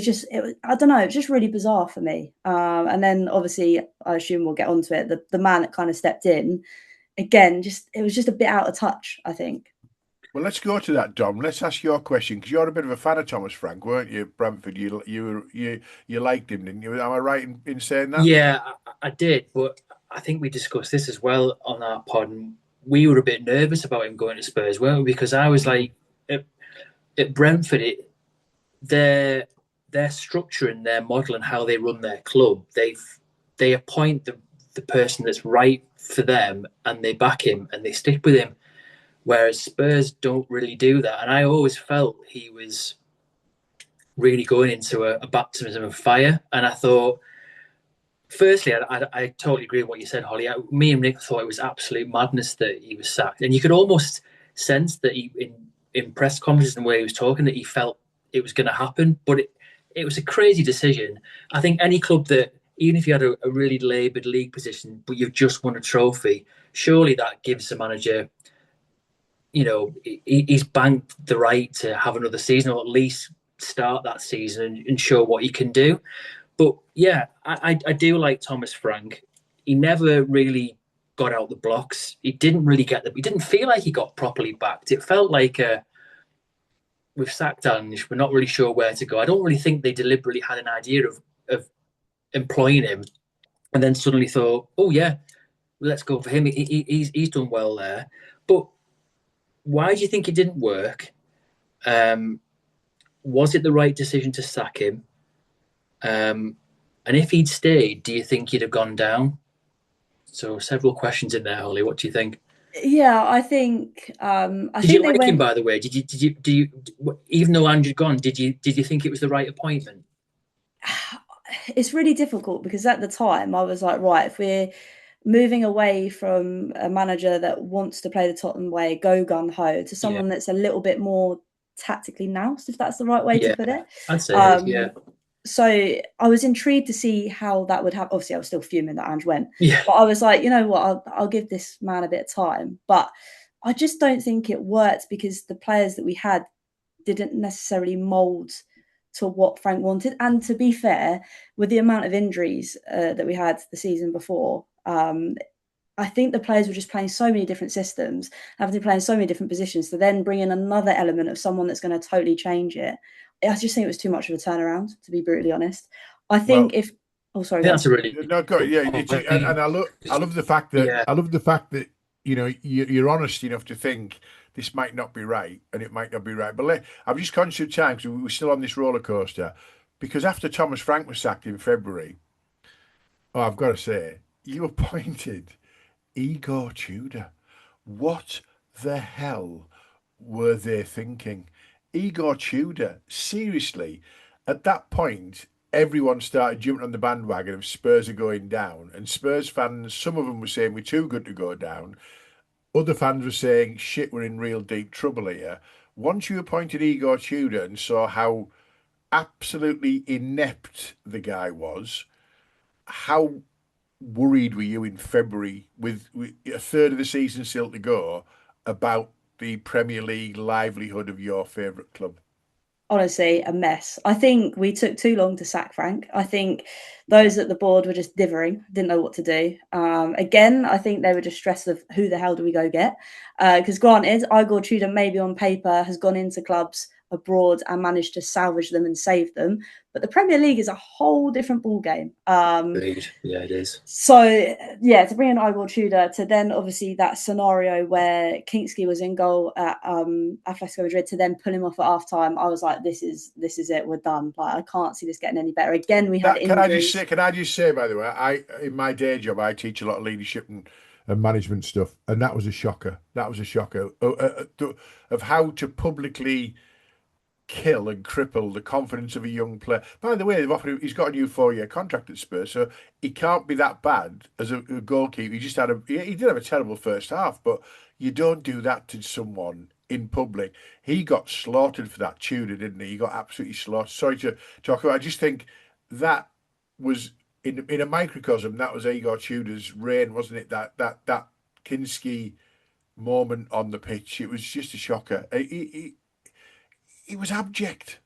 don't know, it was just really bizarre for me. And then obviously, I assume we'll get onto it. The man that kind of stepped in again, just it was just a bit out of touch, I think. well, let's go to that, Dom. Let's ask your question because you're a bit of a fan of Thomas Frank, weren't you, Brentford? You liked him, didn't you? Am I right in saying that? Yeah, I did, but I think we discussed this as well on our pod. And we were a bit nervous about him going to Spurs, weren't we? Because I was like, at Brentford, their structure and their model and how they run their club, they appoint the person that's right for them, and they back him and they stick with him. Whereas Spurs don't really do that, and I always felt he was really going into a baptism of fire. And I thought, firstly, I totally agree with what you said, Hollie. Me and Nick thought it was absolute madness that he was sacked, and you could almost sense that in press conferences and the way he was talking that he felt it was going to happen. But it was a crazy decision. I think any club that, even if you had a really laboured league position, but you've just won a trophy, surely that gives the manager, he's banked the right to have another season, or at least start that season and show what he can do. But yeah, I do like Thomas Frank. He never really got out the blocks. He didn't really he didn't feel like he got properly backed. It felt like we've sacked Ange, we're not really sure where to go. I don't really think they deliberately had an idea of employing him and then suddenly thought, oh yeah, let's go for him. He's done well there. But why do you think it didn't work? Was it the right decision to sack him? And if he'd stayed, do you think he'd have gone down? So several questions in there, Hollie. What do you think? Yeah, I think Did you they like him, went. by the way? Even though Andrew's gone, did you think it was the right appointment? It's really difficult because at the time I was like, right, if we're moving away from a manager that wants to play the Tottenham way, go gun ho, to Yeah, someone that's a little bit more tactically nous, if that's the right way to yeah, put it. I'd say it is. Yeah, Um, so I was intrigued to see how that would happen. Obviously, I was still fuming that Ange went, yeah, but I was like, you know what, I'll give this man a bit of time. But I just don't think it worked because the players that we had didn't necessarily mould to what Frank wanted. And to be fair, with the amount of injuries that we had the season before, I think the players were just playing so many different systems, having to play in so many different positions, to then bring in another element of someone that's going to totally change it. I just think it was too much of a turnaround, to be brutally honest. I think Well, if, oh, I sorry, think go that's on. a really no, go good yeah, point. and I love the fact that Yeah, you're honest enough to think this might not be right and it might not be right. But I'm just conscious of time because we're still on this roller coaster. Because after Thomas Frank was sacked in February, oh, I've got to say, you appointed Igor Tudor. What the hell were they thinking? Igor Tudor, seriously, at that point, everyone started jumping on the bandwagon of Spurs are going down. And Spurs fans, some of them were saying we're too good to go down. Other fans were saying, shit, we're in real deep trouble here. Once you appointed Igor Tudor and saw how absolutely inept the guy was, how worried were you in February with a third of the season still to go about the Premier League livelihood of your favourite club? Honestly, a mess. I think we took too long to sack Frank. I think those at the board were just dithering, didn't know what to do. Again, I think they were just stressed of who the hell do we go get? Because granted, Igor Tudor maybe on paper has gone into clubs abroad and managed to salvage them and save them, but the Premier League is a whole different ball game. Agreed. Yeah, it is. So yeah, to bring in Igor Tudor to then obviously that scenario where Kingsley was in goal at Atletico Madrid to then pull him off at half time, I was like, this is it, we're done. Like I can't see this getting any better. Again, we had injuries. Can I just say, by the way, I in my day job I teach a lot of leadership and management stuff, and that was a shocker. That was a shocker of how to publicly kill and cripple the confidence of a young player. By the way, he's got a new 4-year contract at Spurs, so he can't be that bad as a goalkeeper. He did have a terrible first half, but you don't do that to someone in public. He got slaughtered for that, Tudor, didn't he? He got absolutely slaughtered. Sorry to talk about. I just think that was in a microcosm. That was Igor Tudor's reign, wasn't it? That Kinski moment on the pitch. It was just a shocker. He was abject.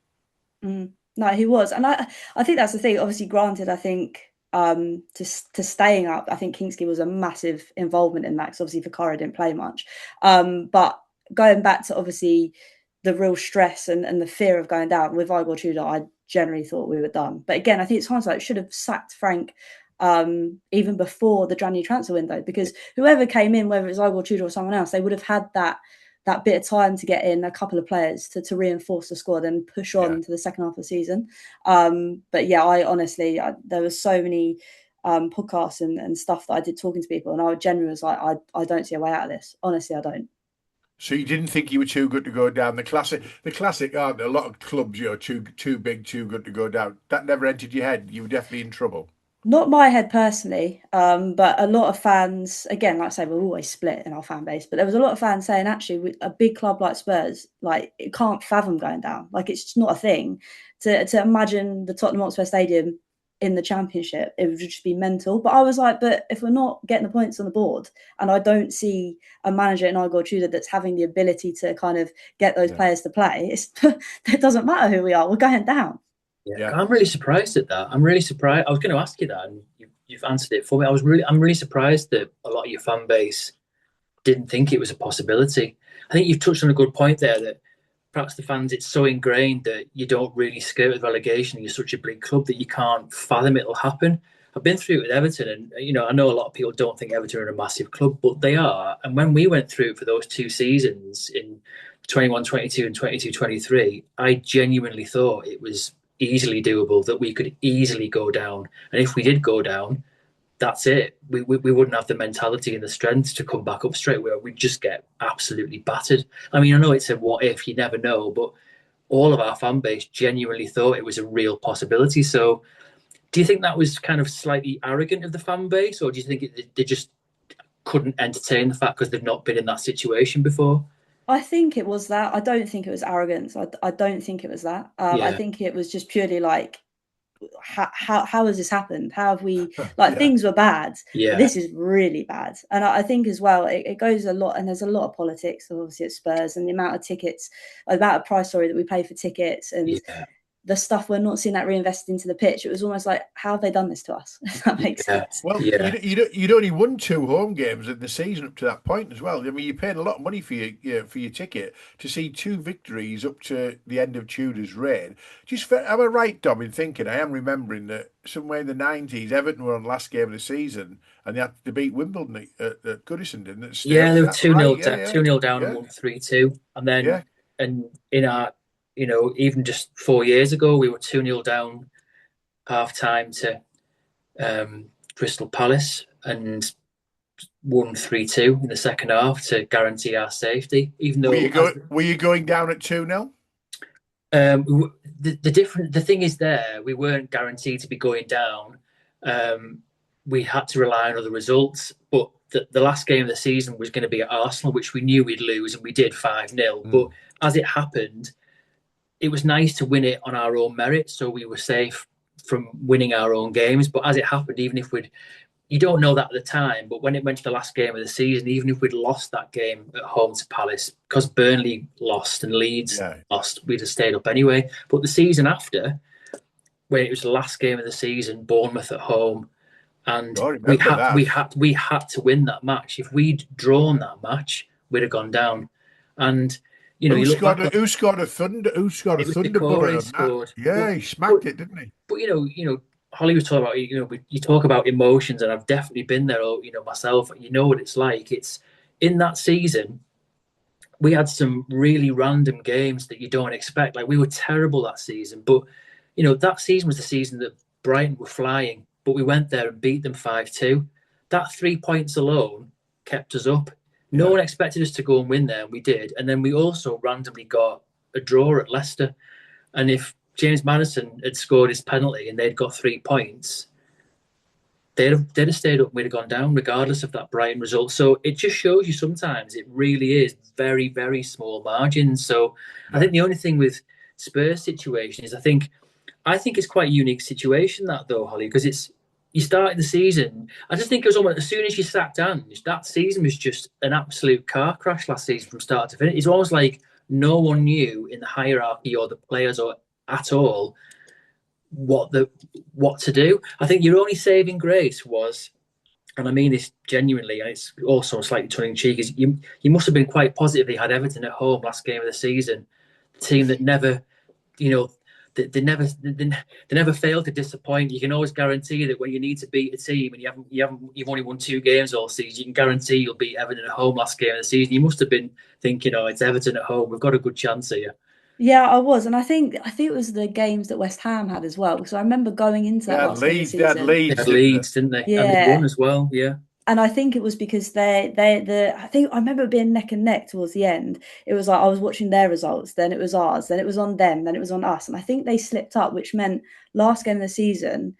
No, he was, and I think that's the thing. Obviously, granted, I think to staying up, I think Kingsley was a massive involvement in that. Because obviously, Vicario didn't play much, but going back to obviously the real stress and the fear of going down with Igor Tudor, I generally thought we were done. But again, I think it's hindsight. Should have sacked Frank even before the January transfer window, because whoever came in, whether it's Igor Tudor or someone else, they would have had that bit of time to get in a couple of players to reinforce the squad and push on to the second half of the season. But yeah, I honestly, there was so many podcasts and stuff that I did talking to people, and I genuinely was like, I don't see a way out of this. Honestly, I don't. So you didn't think you were too good to go down? The classic, aren't there? A lot of clubs, too big, too good to go down. That never entered your head. You were definitely in trouble. Not my head personally, but a lot of fans, again, like I say, we're always split in our fan base, but there was a lot of fans saying, actually, a big club like Spurs, like, it can't fathom going down. Like, it's just not a thing. To imagine the Tottenham Hotspur Stadium in the Championship, it would just be mental. But I was like, but if we're not getting the points on the board, and I don't see a manager in Igor Tudor that's having the ability to kind of get those players to play, it doesn't matter who we are, we're going down. Yeah, I'm really surprised at that. I'm really surprised. I was going to ask you that, and you've answered it for me. I'm really surprised that a lot of your fan base didn't think it was a possibility. I think you've touched on a good point there, that perhaps the fans, it's so ingrained that you don't really skirt with relegation. You're such a big club that you can't fathom it'll happen. I've been through it with Everton, and I know a lot of people don't think Everton are a massive club, but they are. And when we went through for those 2 seasons in 21-22 and 22-23, I genuinely thought it was easily doable, that we could easily go down. And if we did go down, that's it. We wouldn't have the mentality and the strength to come back up straight away. We'd just get absolutely battered. I mean, I know it's a what if, you never know, but all of our fan base genuinely thought it was a real possibility. So do you think that was kind of slightly arrogant of the fan base, or do you think they just couldn't entertain the fact because they've not been in that situation before? I think it was that. I don't think it was arrogance. I don't think it was that. I think it was just purely like, how has this happened? How have we, like, things were bad. Yeah. This is really bad. And I think as well, it goes a lot, and there's a lot of politics, obviously, at Spurs, and the amount of tickets, the amount of price, that we pay for tickets, and the stuff we're not seeing that reinvested into the pitch. It was almost like, how have they done this to us? If that makes sense. Well, you'd only won 2 home games in the season up to that point as well. I mean, you paid a lot of money for your ticket to see 2 victories up to the end of Tudor's reign. Am I right, Dom, in thinking, I am remembering that somewhere in the 90s, Everton were on the last game of the season and they had to beat Wimbledon at Goodison, didn't it? Yeah, they were 2-0 down and won 3-2. And then and in our, even just 4 years ago, we were 2-0 down half time to Crystal Palace and won 3-2 in the second half to guarantee our safety. Even though were you going down at 2-0? The thing is, there we weren't guaranteed to be going down. We had to rely on other results, but the last game of the season was going to be at Arsenal, which we knew we'd lose, and we did 5-0. But as it happened, it was nice to win it on our own merit, so we were safe from winning our own games. But as it happened, even if you don't know that at the time, but when it went to the last game of the season, even if we'd lost that game at home to Palace, because Burnley lost and Leeds lost, we'd have stayed up anyway. But the season after, when it was the last game of the season, Bournemouth at home, and we had to win that match. If we'd drawn that match, we'd have gone down. And who scored a Thunderbird? Scored. Yeah, he smacked it, didn't he? But Hollie was talking about, you talk about emotions, and I've definitely been there, myself. You know what it's like. It's in that season, we had some really random games that you don't expect. Like, we were terrible that season, but that season was the season that Brighton were flying, but we went there and beat them 5-2. That 3 points alone kept us up. No one expected us to go and win there, and we did. And then we also randomly got a draw at Leicester. And if James Maddison had scored his penalty and they'd got 3 points, they'd have stayed up and we'd have gone down regardless of that Brighton result. So it just shows you sometimes it really is very, very small margins. So I think the only thing with Spurs situation is I think it's quite a unique situation, that though, Hollie, because you started the season. I just think it was almost as soon as you sat down, that season was just an absolute car crash last season from start to finish. It's almost like no one knew in the hierarchy or the players or at all what to do. I think your only saving grace was, and I mean this genuinely, and it's also slightly tongue in cheek, is you must have been quite positive they had Everton at home last game of the season, the team that never, they never fail to disappoint. You can always guarantee that when you need to beat a team and you've only won 2 games all season, you can guarantee you'll beat Everton at home last game of the season. You must have been thinking, oh, it's Everton at home, we've got a good chance here. Yeah, I was, and I think it was the games that West Ham had as well, because I remember going into that last game of the season. They had Leeds, didn't they? Yeah, and they won as well. Yeah. And I think it was because I remember being neck and neck towards the end. It was like I was watching their results, then it was ours, then it was on them, then it was on us. And I think they slipped up, which meant last game of the season,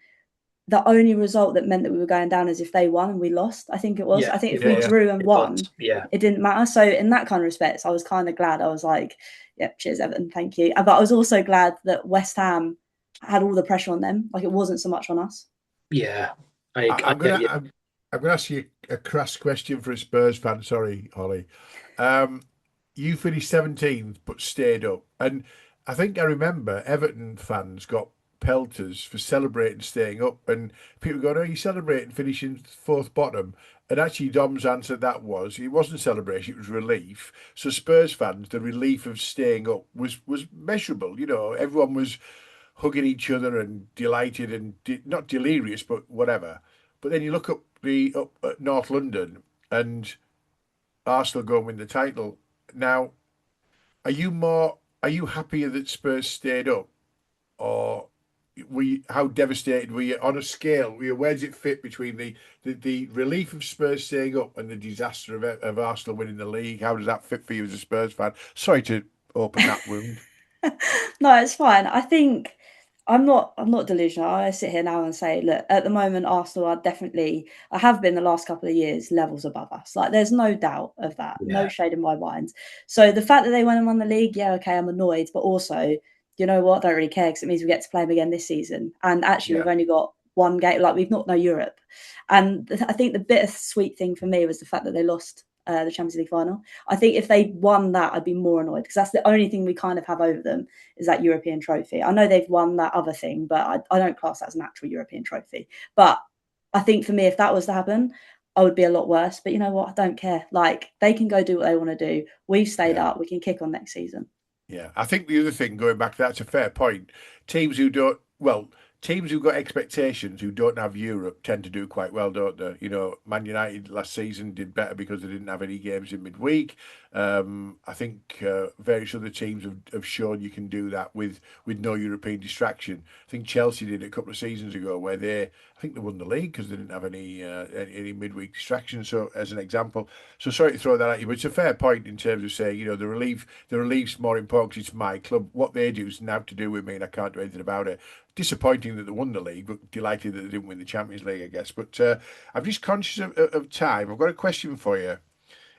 the only result that meant that we were going down is if they won and we lost. I think it was. I think if we drew and won, it didn't matter. So in that kind of respects, I was kind of glad. I was like, yeah, cheers, Everton, thank you. But I was also glad that West Ham had all the pressure on them. Like, it wasn't so much on us. Yeah. I'm going to ask you a crass question for a Spurs fan. Sorry, Hollie. You finished 17th but stayed up. And I think I remember Everton fans got pelters for celebrating staying up. And people go, "Oh, you celebrating finishing 4th bottom." And actually, Dom's answer that was, it wasn't celebration, it was relief. So Spurs fans, the relief of staying up was measurable. Everyone was hugging each other and delighted and not delirious, but whatever. But then you look up at North London and Arsenal go and win the title. Now, are you happier that Spurs stayed up, or how devastated were you on a scale? Where does it fit between the relief of Spurs staying up and the disaster of Arsenal winning the league? How does that fit for you as a Spurs fan? Sorry to open that wound. No, it's fine. I think I'm not delusional. I sit here now and say, look, at the moment, Arsenal are definitely, I have been the last couple of years, levels above us. Like, there's no doubt of that. No shade in my mind. So the fact that they went and won the league, yeah, okay, I'm annoyed, but also, you know what? I don't really care, because it means we get to play them again this season. And actually, we've only got one game. Like, we've not no Europe. And I think the bittersweet thing for me was the fact that they lost the Champions League final. I think if they won that, I'd be more annoyed, because that's the only thing we kind of have over them is that European trophy. I know they've won that other thing, but I don't class that as an actual European trophy. But I think for me, if that was to happen, I would be a lot worse. But you know what? I don't care. Like, they can go do what they want to do. We've stayed up. We can kick on next season. Yeah, I think the other thing, going back to that's a fair point. Teams who've got expectations who don't have Europe tend to do quite well, don't they? Man United last season did better because they didn't have any games in midweek. I think various other teams have shown you can do that with no European distraction. I think Chelsea did it a couple of seasons ago, where I think they won the league because they didn't have any midweek distractions. So, as an example, so sorry to throw that at you, but it's a fair point in terms of saying, the relief's more important 'cause it's my club. What they do is now to do with me, and I can't do anything about it. Disappointing that they won the league, but delighted that they didn't win the Champions League, I guess. But I'm just conscious of time. I've got a question for you.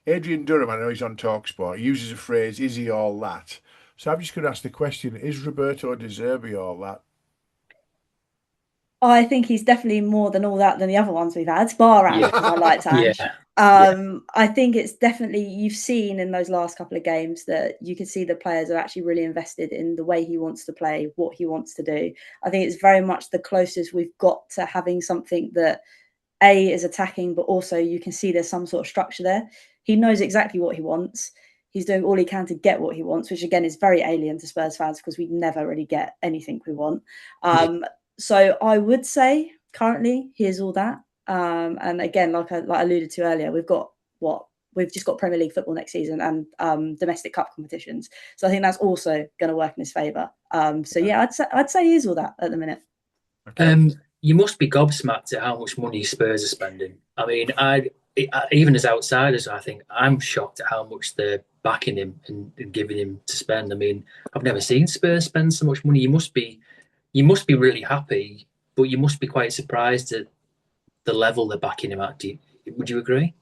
Adrian Durham, I know he's on TalkSport, he uses a phrase, "Is he all that?" So I'm just going to ask the question: is Roberto De Zerbi all that? I think he's definitely more than all that than the other ones we've had, bar Ange, because I liked Ange. I think it's definitely, you've seen in those last couple of games that you can see the players are actually really invested in the way he wants to play, what he wants to do. I think it's very much the closest we've got to having something that is attacking, but also you can see there's some sort of structure there. He knows exactly what he wants. He's doing all he can to get what he wants, which again is very alien to Spurs fans because we never really get anything we want. So I would say currently he is all that. And again, like I alluded to earlier, we've just got Premier League football next season and domestic cup competitions. So I think that's also going to work in his favour. I'd say he is all that at the minute. Okay. You must be gobsmacked at how much money Spurs are spending. I mean, even as outsiders, I think I'm shocked at how much they're backing him and giving him to spend. I mean, I've never seen Spurs spend so much money. You must be really happy, but you must be quite surprised at the level they're backing him at. Would you agree?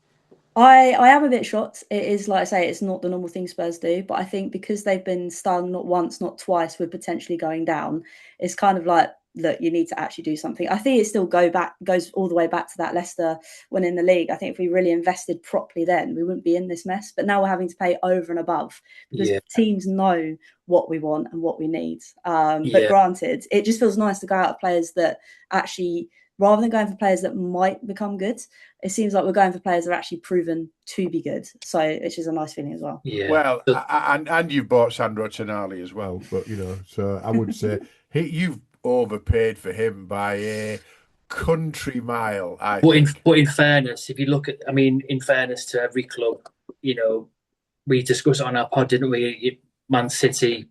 I am a bit shocked. It is, like I say, it's not the normal thing Spurs do, but I think because they've been stung not once, not twice with potentially going down, it's kind of like, look, you need to actually do something. I think it still goes all the way back to that Leicester winning the league. I think if we really invested properly then, we wouldn't be in this mess. But now we're having to pay over and above because teams know what we want and what we need. But granted, it just feels nice to go out of players that actually, rather than going for players that might become good, it seems like we're going for players that are actually proven to be good. So it's just a nice feeling as well. Yeah. Well, and you've bought Sandro Tonali as well, but so I would say you've overpaid for him by a country mile. But in fairness, if you look at, I mean, in fairness to every club, we discussed on our pod, didn't we? Man City,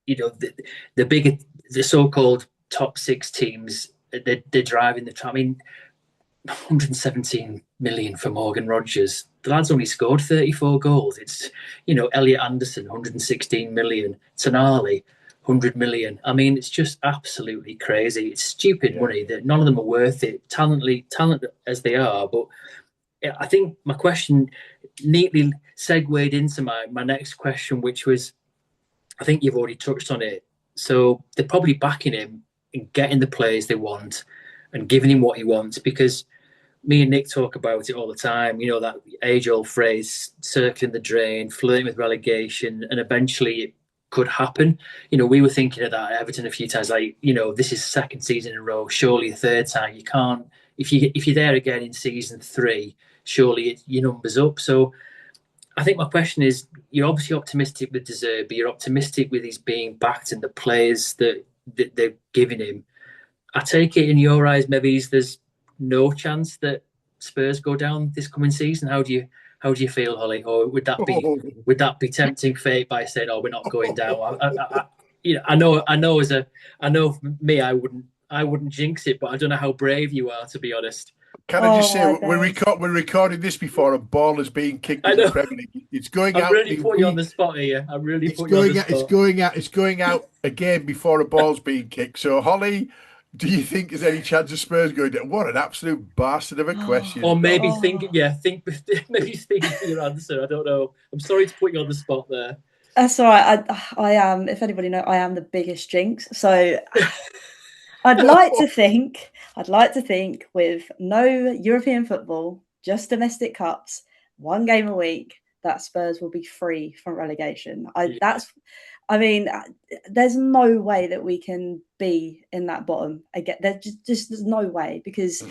the so-called top six teams, they're driving the. I mean, 117 million for Morgan Rogers. The lad's only scored 34 goals. It's, Elliot Anderson, 116 million. Tonali, 100 million. I mean, it's just absolutely crazy. It's stupid money that none of them are worth it. Talented as they are, but I think my question neatly segued into my next question, which was, I think you've already touched on it. So they're probably backing him and getting the players they want and giving him what he wants, because me and Nick talk about it all the time. That age-old phrase, circling the drain, flirting with relegation, and eventually it could happen. We were thinking of that at Everton a few times. Like, this is second season in a row. Surely a third time. You can't. If you're there again in season 3, surely your number's up. So I think my question is: you're obviously optimistic with De Zerbi. You're optimistic with his being backed and the players that they're giving him. I take it in your eyes, maybe there's no chance that Spurs go down this coming season. How do you feel, Hollie? Or would that be tempting fate by saying, "Oh, we're not going down"? I know me, I wouldn't jinx it, but I don't know how brave you are, to be honest. Can I just say we're recording this before a ball is being kicked in the Premier League. It's going out. I'm really putting you on the spot here. I'm really putting you on the spot. It's going out again before a ball's being kicked. So, Hollie, do you think there's any chance of Spurs going down? What an absolute bastard of a question! Or maybe think for your answer. I don't know. I'm sorry to put you on the spot there. That's all right. I am. If anybody knows, I am the biggest jinx. So. I'd like to think with no European football, just domestic cups, one game a week, that Spurs will be free from relegation. There's no way that we can be in that bottom again. There's no way, because,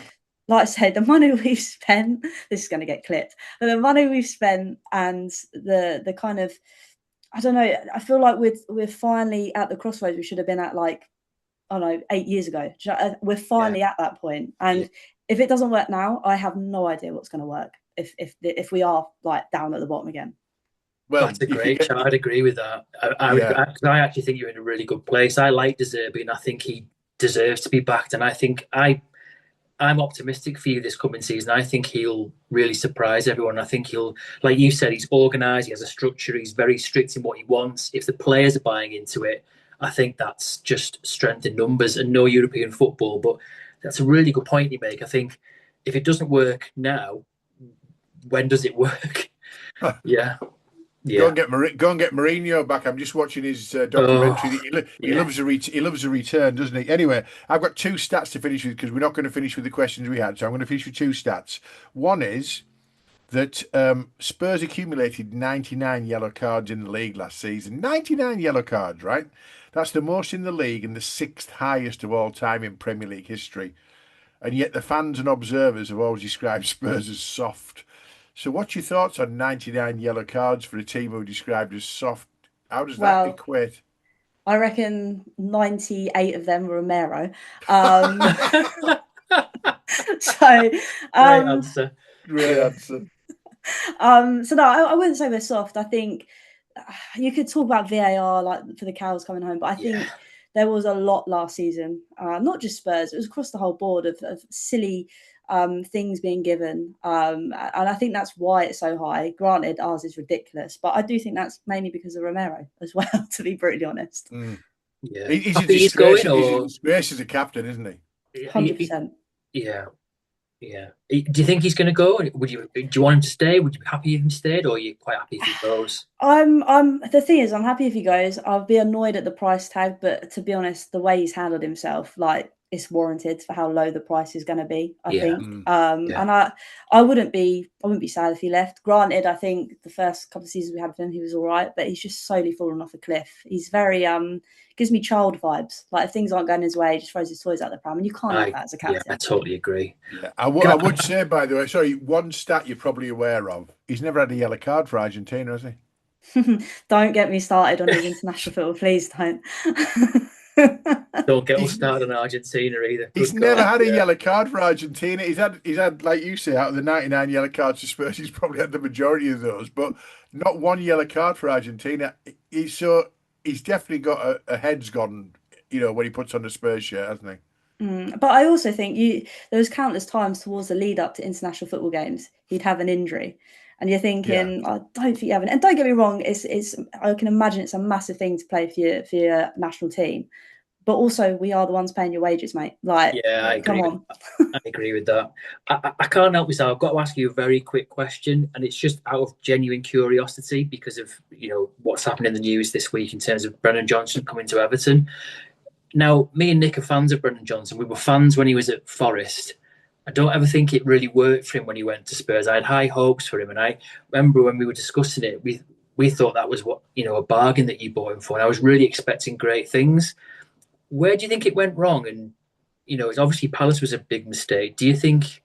like I said, the money we've spent, this is going to get clipped, but the money we've spent and the kind of, I don't know, I feel like we're finally at the crossroads we should have been at, like, I don't know, 8 years ago. We're finally at that point. And if it doesn't work now, I have no idea what's going to work if we are, like, down at the bottom again. Well, that's a great chat. I'd agree with that. I actually think you're in a really good place. I like De Zerbi, and I think he deserves to be backed. And I think I I'm optimistic for you this coming season. I think he'll really surprise everyone. I think he'll, like you said, he's organised, he has a structure, he's very strict in what he wants. If the players are buying into it, I think that's just strength in numbers and no European football. But that's a really good point you make. I think if it doesn't work now, when does it work? Yeah. Go Yeah. and get Mourinho back. I'm just watching his documentary. He Yeah. loves a return, doesn't he? Anyway, I've got two stats to finish with because we're not going to finish with the questions we had. So I'm going to finish with two stats. One is that Spurs accumulated 99 yellow cards in the league last season. 99 yellow cards, right? That's the most in the league and the sixth highest of all time in Premier League history. And yet the fans and observers have always described Spurs as soft. So what's your thoughts on 99 yellow cards for a team who are described as soft? How does that equate? I reckon 98 of them were Romero. So, Great answer. Great answer. So no, I wouldn't say we're soft. I think you could talk about VAR like for the cows coming home, but I think there was a lot last season, not just Spurs, it was across the whole board of silly things being given. And I think that's why it's so high. Granted, ours is ridiculous, but I do think that's mainly because of Romero as well, to be brutally honest. Yeah. He's a disgrace as a captain, isn't he? 100%. Yeah. Yeah. Do you think he's going to go? Do you want him to stay? Would you be happy if he stayed, or are you quite happy if he goes? The thing is, I'm happy if he goes. I'll be annoyed at the price tag, but to be honest, the way he's handled himself, like, it's warranted for how low the price is going to be, I think. And I wouldn't be sad if he left. Granted, I think the first couple of seasons we had with him, he was all right, but he's just slowly fallen off a cliff. He's very gives me child vibes. Like, if things aren't going his way, he just throws his toys out the pram, and you can't have that as a captain. Yeah, I totally agree. Yeah, I would say, by the way, sorry, one stat you're probably aware of: he's never had a yellow card for Argentina, has he? Don't get me started on his international football, please don't. Don't get us started on Argentina either. He's never had a yellow card for Argentina. He's had, like you say, out of the 99 yellow cards for Spurs, he's probably had the majority of those, but not one yellow card for Argentina. He's definitely got a head's gone, when he puts on the Spurs shirt, hasn't he? But I also think there was countless times towards the lead up to international football games, he'd have an injury. And you're thinking, I don't think you have. And don't get me wrong, it's I can imagine it's a massive thing to play for your national team. But also, we are the ones paying your wages, mate. Like, I agree. Come on. I agree with that. I can't help myself. I've got to ask you a very quick question, and it's just out of genuine curiosity because of what's happened in the news this week in terms of Brennan Johnson coming to Everton. Now, me and Nick are fans of Brennan Johnson. We were fans when he was at Forest. I don't ever think it really worked for him when he went to Spurs. I had high hopes for him, and I remember when we were discussing it, we thought that was a bargain that you bought him for, and I was really expecting great things. Where do you think it went wrong? And it's obviously Palace was a big mistake. Do you think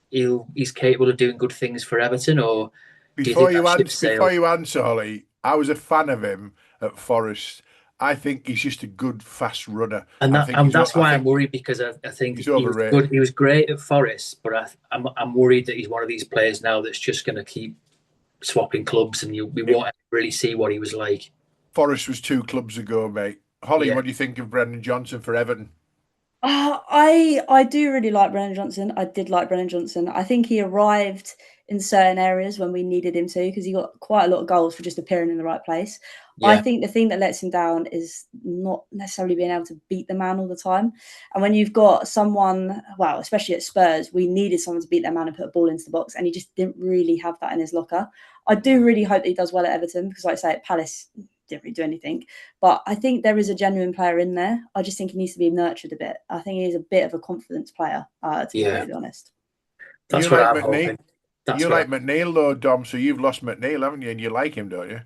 he's capable of doing good things for Everton, or before you answer, Hollie, I was a fan of him at Forest. I think he's just a good fast runner, and that's why I'm worried, because I think he's overrated. He was great at Forest, but I'm worried that he's one of these players now that's just going to keep swapping clubs, and we won't really see what he was like. Forest was 2 clubs ago, mate. Hollie, what do you think of Brennan Johnson for Everton? I do really like Brennan Johnson. I did like Brennan Johnson. I think he arrived in certain areas when we needed him to, because he got quite a lot of goals for just appearing in the right place. Yeah. I think the thing that lets him down is not necessarily being able to beat the man all the time. And when you've got someone, well, especially at Spurs, we needed someone to beat their man and put a ball into the box, and he just didn't really have that in his locker. I do really hope that he does well at Everton, because like I say, at Palace, didn't really do anything. But I think there is a genuine player in there. I just think he needs to be nurtured a bit. I think he is a bit of a confidence player, to be really honest. That's what I'm hoping. You like McNeil though, Dom, so you've lost McNeil, haven't you? And you like him, don't you?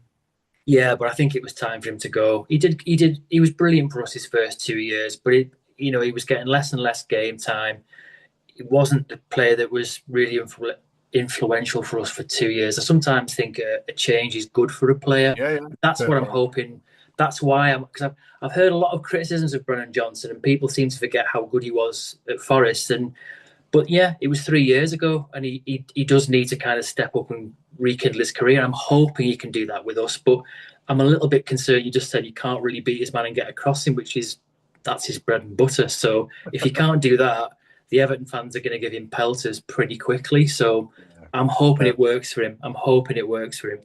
Yeah, but I think it was time for him to go. He was brilliant for us his first 2 years, but he was getting less and less game time. He wasn't the player that was really influential for us for 2 years. I sometimes think a change is good for a player. That's what I'm hoping. That's why because I've heard a lot of criticisms of Brennan Johnson, and people seem to forget how good he was at Forest. But it was 3 years ago, and he does need to kind of step up and rekindle his career. I'm hoping he can do that with us, but I'm a little bit concerned. You just said you can't really beat his man and get across him, that's his bread and butter. So if you can't do that, the Everton fans are going to give him pelters pretty quickly. So Yeah. I'm hoping it works for him. I'm hoping it works for him.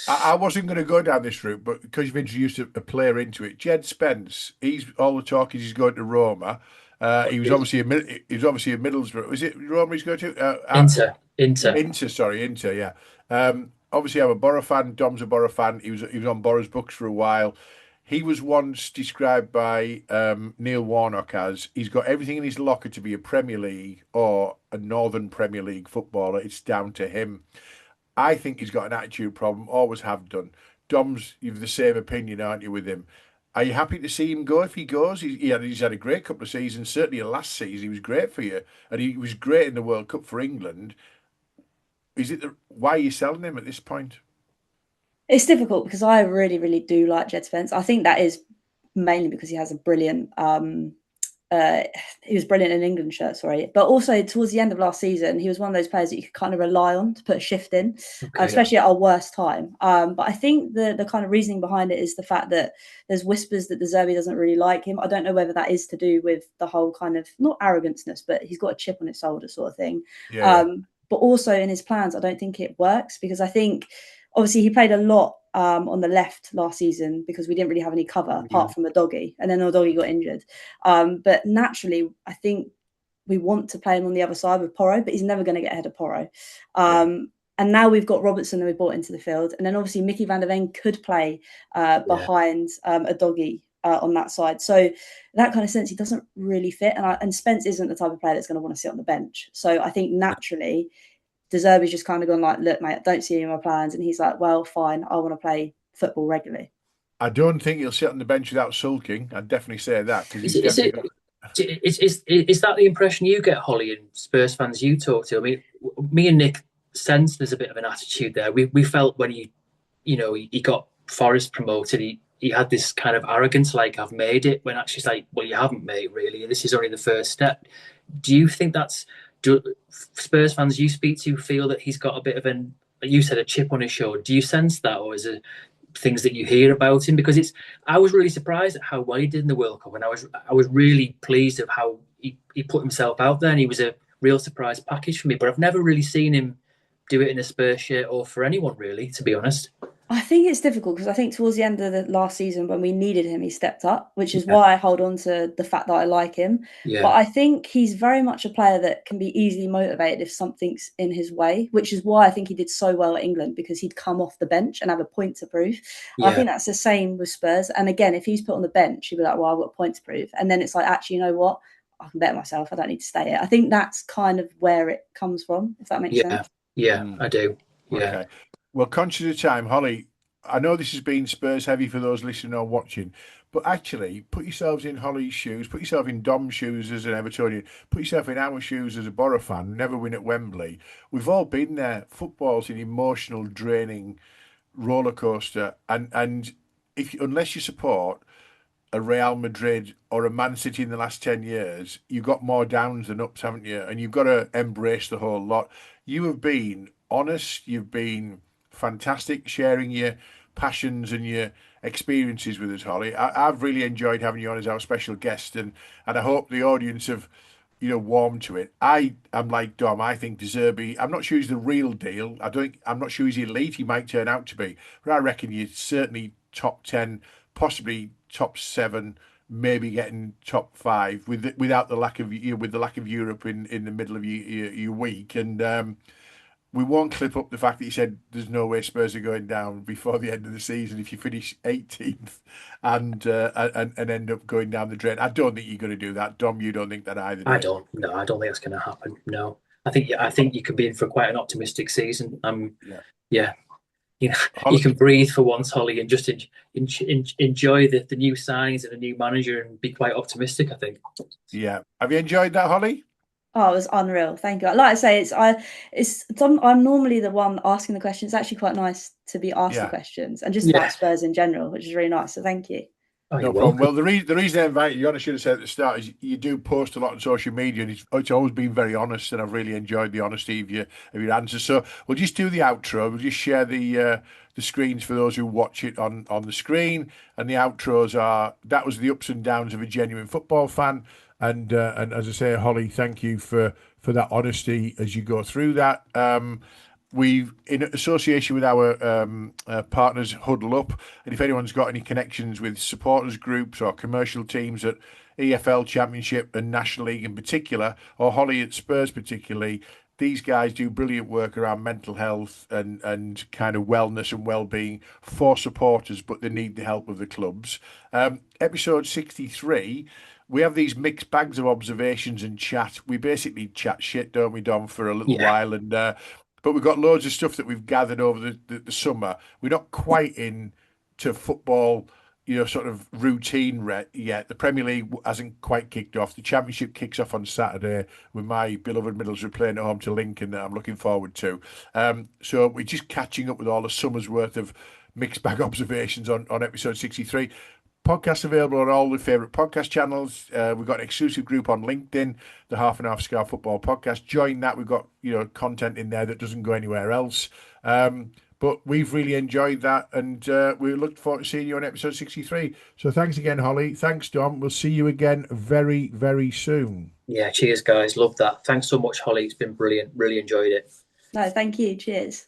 I wasn't going to go down this route, but because you've introduced a player into it, Jed Spence, he's all the talk is he's going to Roma. He was obviously a Middlesbrough. Is it Roma he's going to? Inter. Inter. Yeah. Obviously, I'm a Borough fan. Dom's a Borough fan. He was on Borough's books for a while. He was once described by Neil Warnock as he's got everything in his locker to be a Premier League or a Northern Premier League footballer. It's down to him. I think he's got an attitude problem. Always have done. Dom's, you've the same opinion, aren't you, with him? Are you happy to see him go if he goes? He's had a great couple of seasons. Certainly, last season he was great for you, and he was great in the World Cup for England. Why are you selling him at this point? It's difficult because I really, really do like Jed Spence. I think that is mainly because he has a brilliant he was brilliant in England shirt, sorry. But also towards the end of last season, he was one of those players that you could kind of rely on to put a shift in, especially at our worst time. But I think the kind of reasoning behind it is the fact that there's whispers that De Zerbi doesn't really like him. I don't know whether that is to do with the whole kind of, not arroganceness, but he's got a chip on his shoulder sort of thing. Yeah. But also in his plans, I don't think it works because I think obviously he played a lot on the left last season because we didn't really have any cover apart from Udogie, and then Udogie got injured. But naturally, I think we want to play him on the other side with Porro, but he's never going to get ahead of Porro. And now we've got Robertson that we brought into the field, and then obviously Mickey van der Ven could play behind Udogie on that side. So that kind of sense, he doesn't really fit, and Spence isn't the type of player that's going to want to sit on the bench. So I think naturally, De Zerbi's just kind of gone like, look, mate, I don't see any of my plans. And he's like, well, fine, I want to play football regularly. I don't think he'll sit on the bench without sulking. I'd definitely say that because he's definitely is that the impression you get, Hollie, and Spurs fans you talk to? I mean, me and Nick sense there's a bit of an attitude there. We felt when he got Forest promoted, he had this kind of arrogance, like I've made it, when actually it's like, well, you haven't, mate, really. This is only the first step. Do you think do Spurs fans you speak to feel that he's got a bit of you said, a chip on his shoulder? Do you sense that, or is it things that you hear about him? Because I was really surprised at how well he did in the World Cup, and I was really pleased of how he put himself out there, and he was a real surprise package for me. But I've never really seen him do it in a Spurs shirt or for anyone, really, to be honest. I think it's difficult because I think towards the end of the last season when we needed him, he stepped up, which is why I hold on to the fact that I like him. Yeah. But I think he's very much a player that can be easily motivated if something's in his way, which is why I think he did so well at England, because he'd come off the bench and have a point to prove. Yeah. I think that's the same with Spurs. And again, if he's put on the bench, he'd be like, well, I've got a point to prove. And then it's like, actually, you know what? I can bet myself. I don't need to stay here. I think that's kind of where it comes from, if that makes sense. Yeah, I do. Yeah. Okay. Well, conscious of time, Hollie, I know this has been Spurs heavy for those listening or watching, but actually put yourselves in Hollie's shoes, put yourself in Dom's shoes as an Evertonian, put yourself in our shoes as a Borough fan, never win at Wembley. We've all been there. Football's an emotional, draining roller coaster, and unless you support a Real Madrid or a Man City in the last 10 years, you've got more downs than ups, haven't you? And you've got to embrace the whole lot. You have been honest, you've been fantastic sharing your passions and your experiences with us, Hollie. I've really enjoyed having you on as our special guest, and I hope the audience have warmed to it. I am like Dom. I think De Zerbi, I'm not sure he's the real deal. I'm not sure he's elite. He might turn out to be, but I reckon you're certainly top 10, possibly top 7, maybe getting top 5 without the lack of with the lack of Europe in the middle of your week. And we won't clip up the fact that he said there's no way Spurs are going down before the end of the season if you finish 18th and end up going down the drain. I don't think you're going to do that. Dom, you don't think that either? I don't. No, I don't think that's going to happen. No, I think you could be in for quite an optimistic season. Yeah. You can breathe for once, Hollie, and just enjoy the new signings and the new manager and be quite optimistic, I think. Yeah. Have you enjoyed that, Hollie? Oh, it was unreal. Thank you. Like I say, I'm normally the one asking the questions. It's actually quite nice to be asked the questions and just about Spurs in general, which is really nice. So thank you. Oh, no problem. Well, the reason I invited you on, I should have said at the start, is you do post a lot on social media, and it's always been very honest, and I've really enjoyed the honesty of your answers. So we'll just do the outro. We'll just share the screens for those who watch it on the screen, and the outros that was the ups and downs of a genuine football fan. And as I say, Holly, thank you for that honesty as you go through that. We've, in association with our partners, Huddle Up, and if anyone's got any connections with supporters groups or commercial teams at EFL Championship and National League in particular, or Holly at Spurs particularly, these guys do brilliant work around mental health and kind of wellness and well-being for supporters, but they need the help of the clubs. Episode 63, we have these mixed bags of observations and chat. We basically chat shit, don't we, Dom, for a little Yeah. while, and but we've got loads of stuff that we've gathered over the summer. We're not quite in to football, sort of routine yet. The Premier League hasn't quite kicked off. The Championship kicks off on Saturday with my beloved Middlesbrough playing at home to Lincoln that I'm looking forward to. So we're just catching up with all the summer's worth of mixed bag observations on episode 63. Podcast available on all the favourite podcast channels. We've got an exclusive group on LinkedIn, the Half and Half Scar Football Podcast. Join that. We've got content in there that doesn't go anywhere else. But we've really enjoyed that, and we look forward to seeing you on episode 63. So thanks again, Holly. Thanks, Dom. We'll see you again very, very soon. Yeah, cheers, guys. Love that. Thanks so much, Holly. It's been brilliant. Really enjoyed it. No, thank you. Cheers.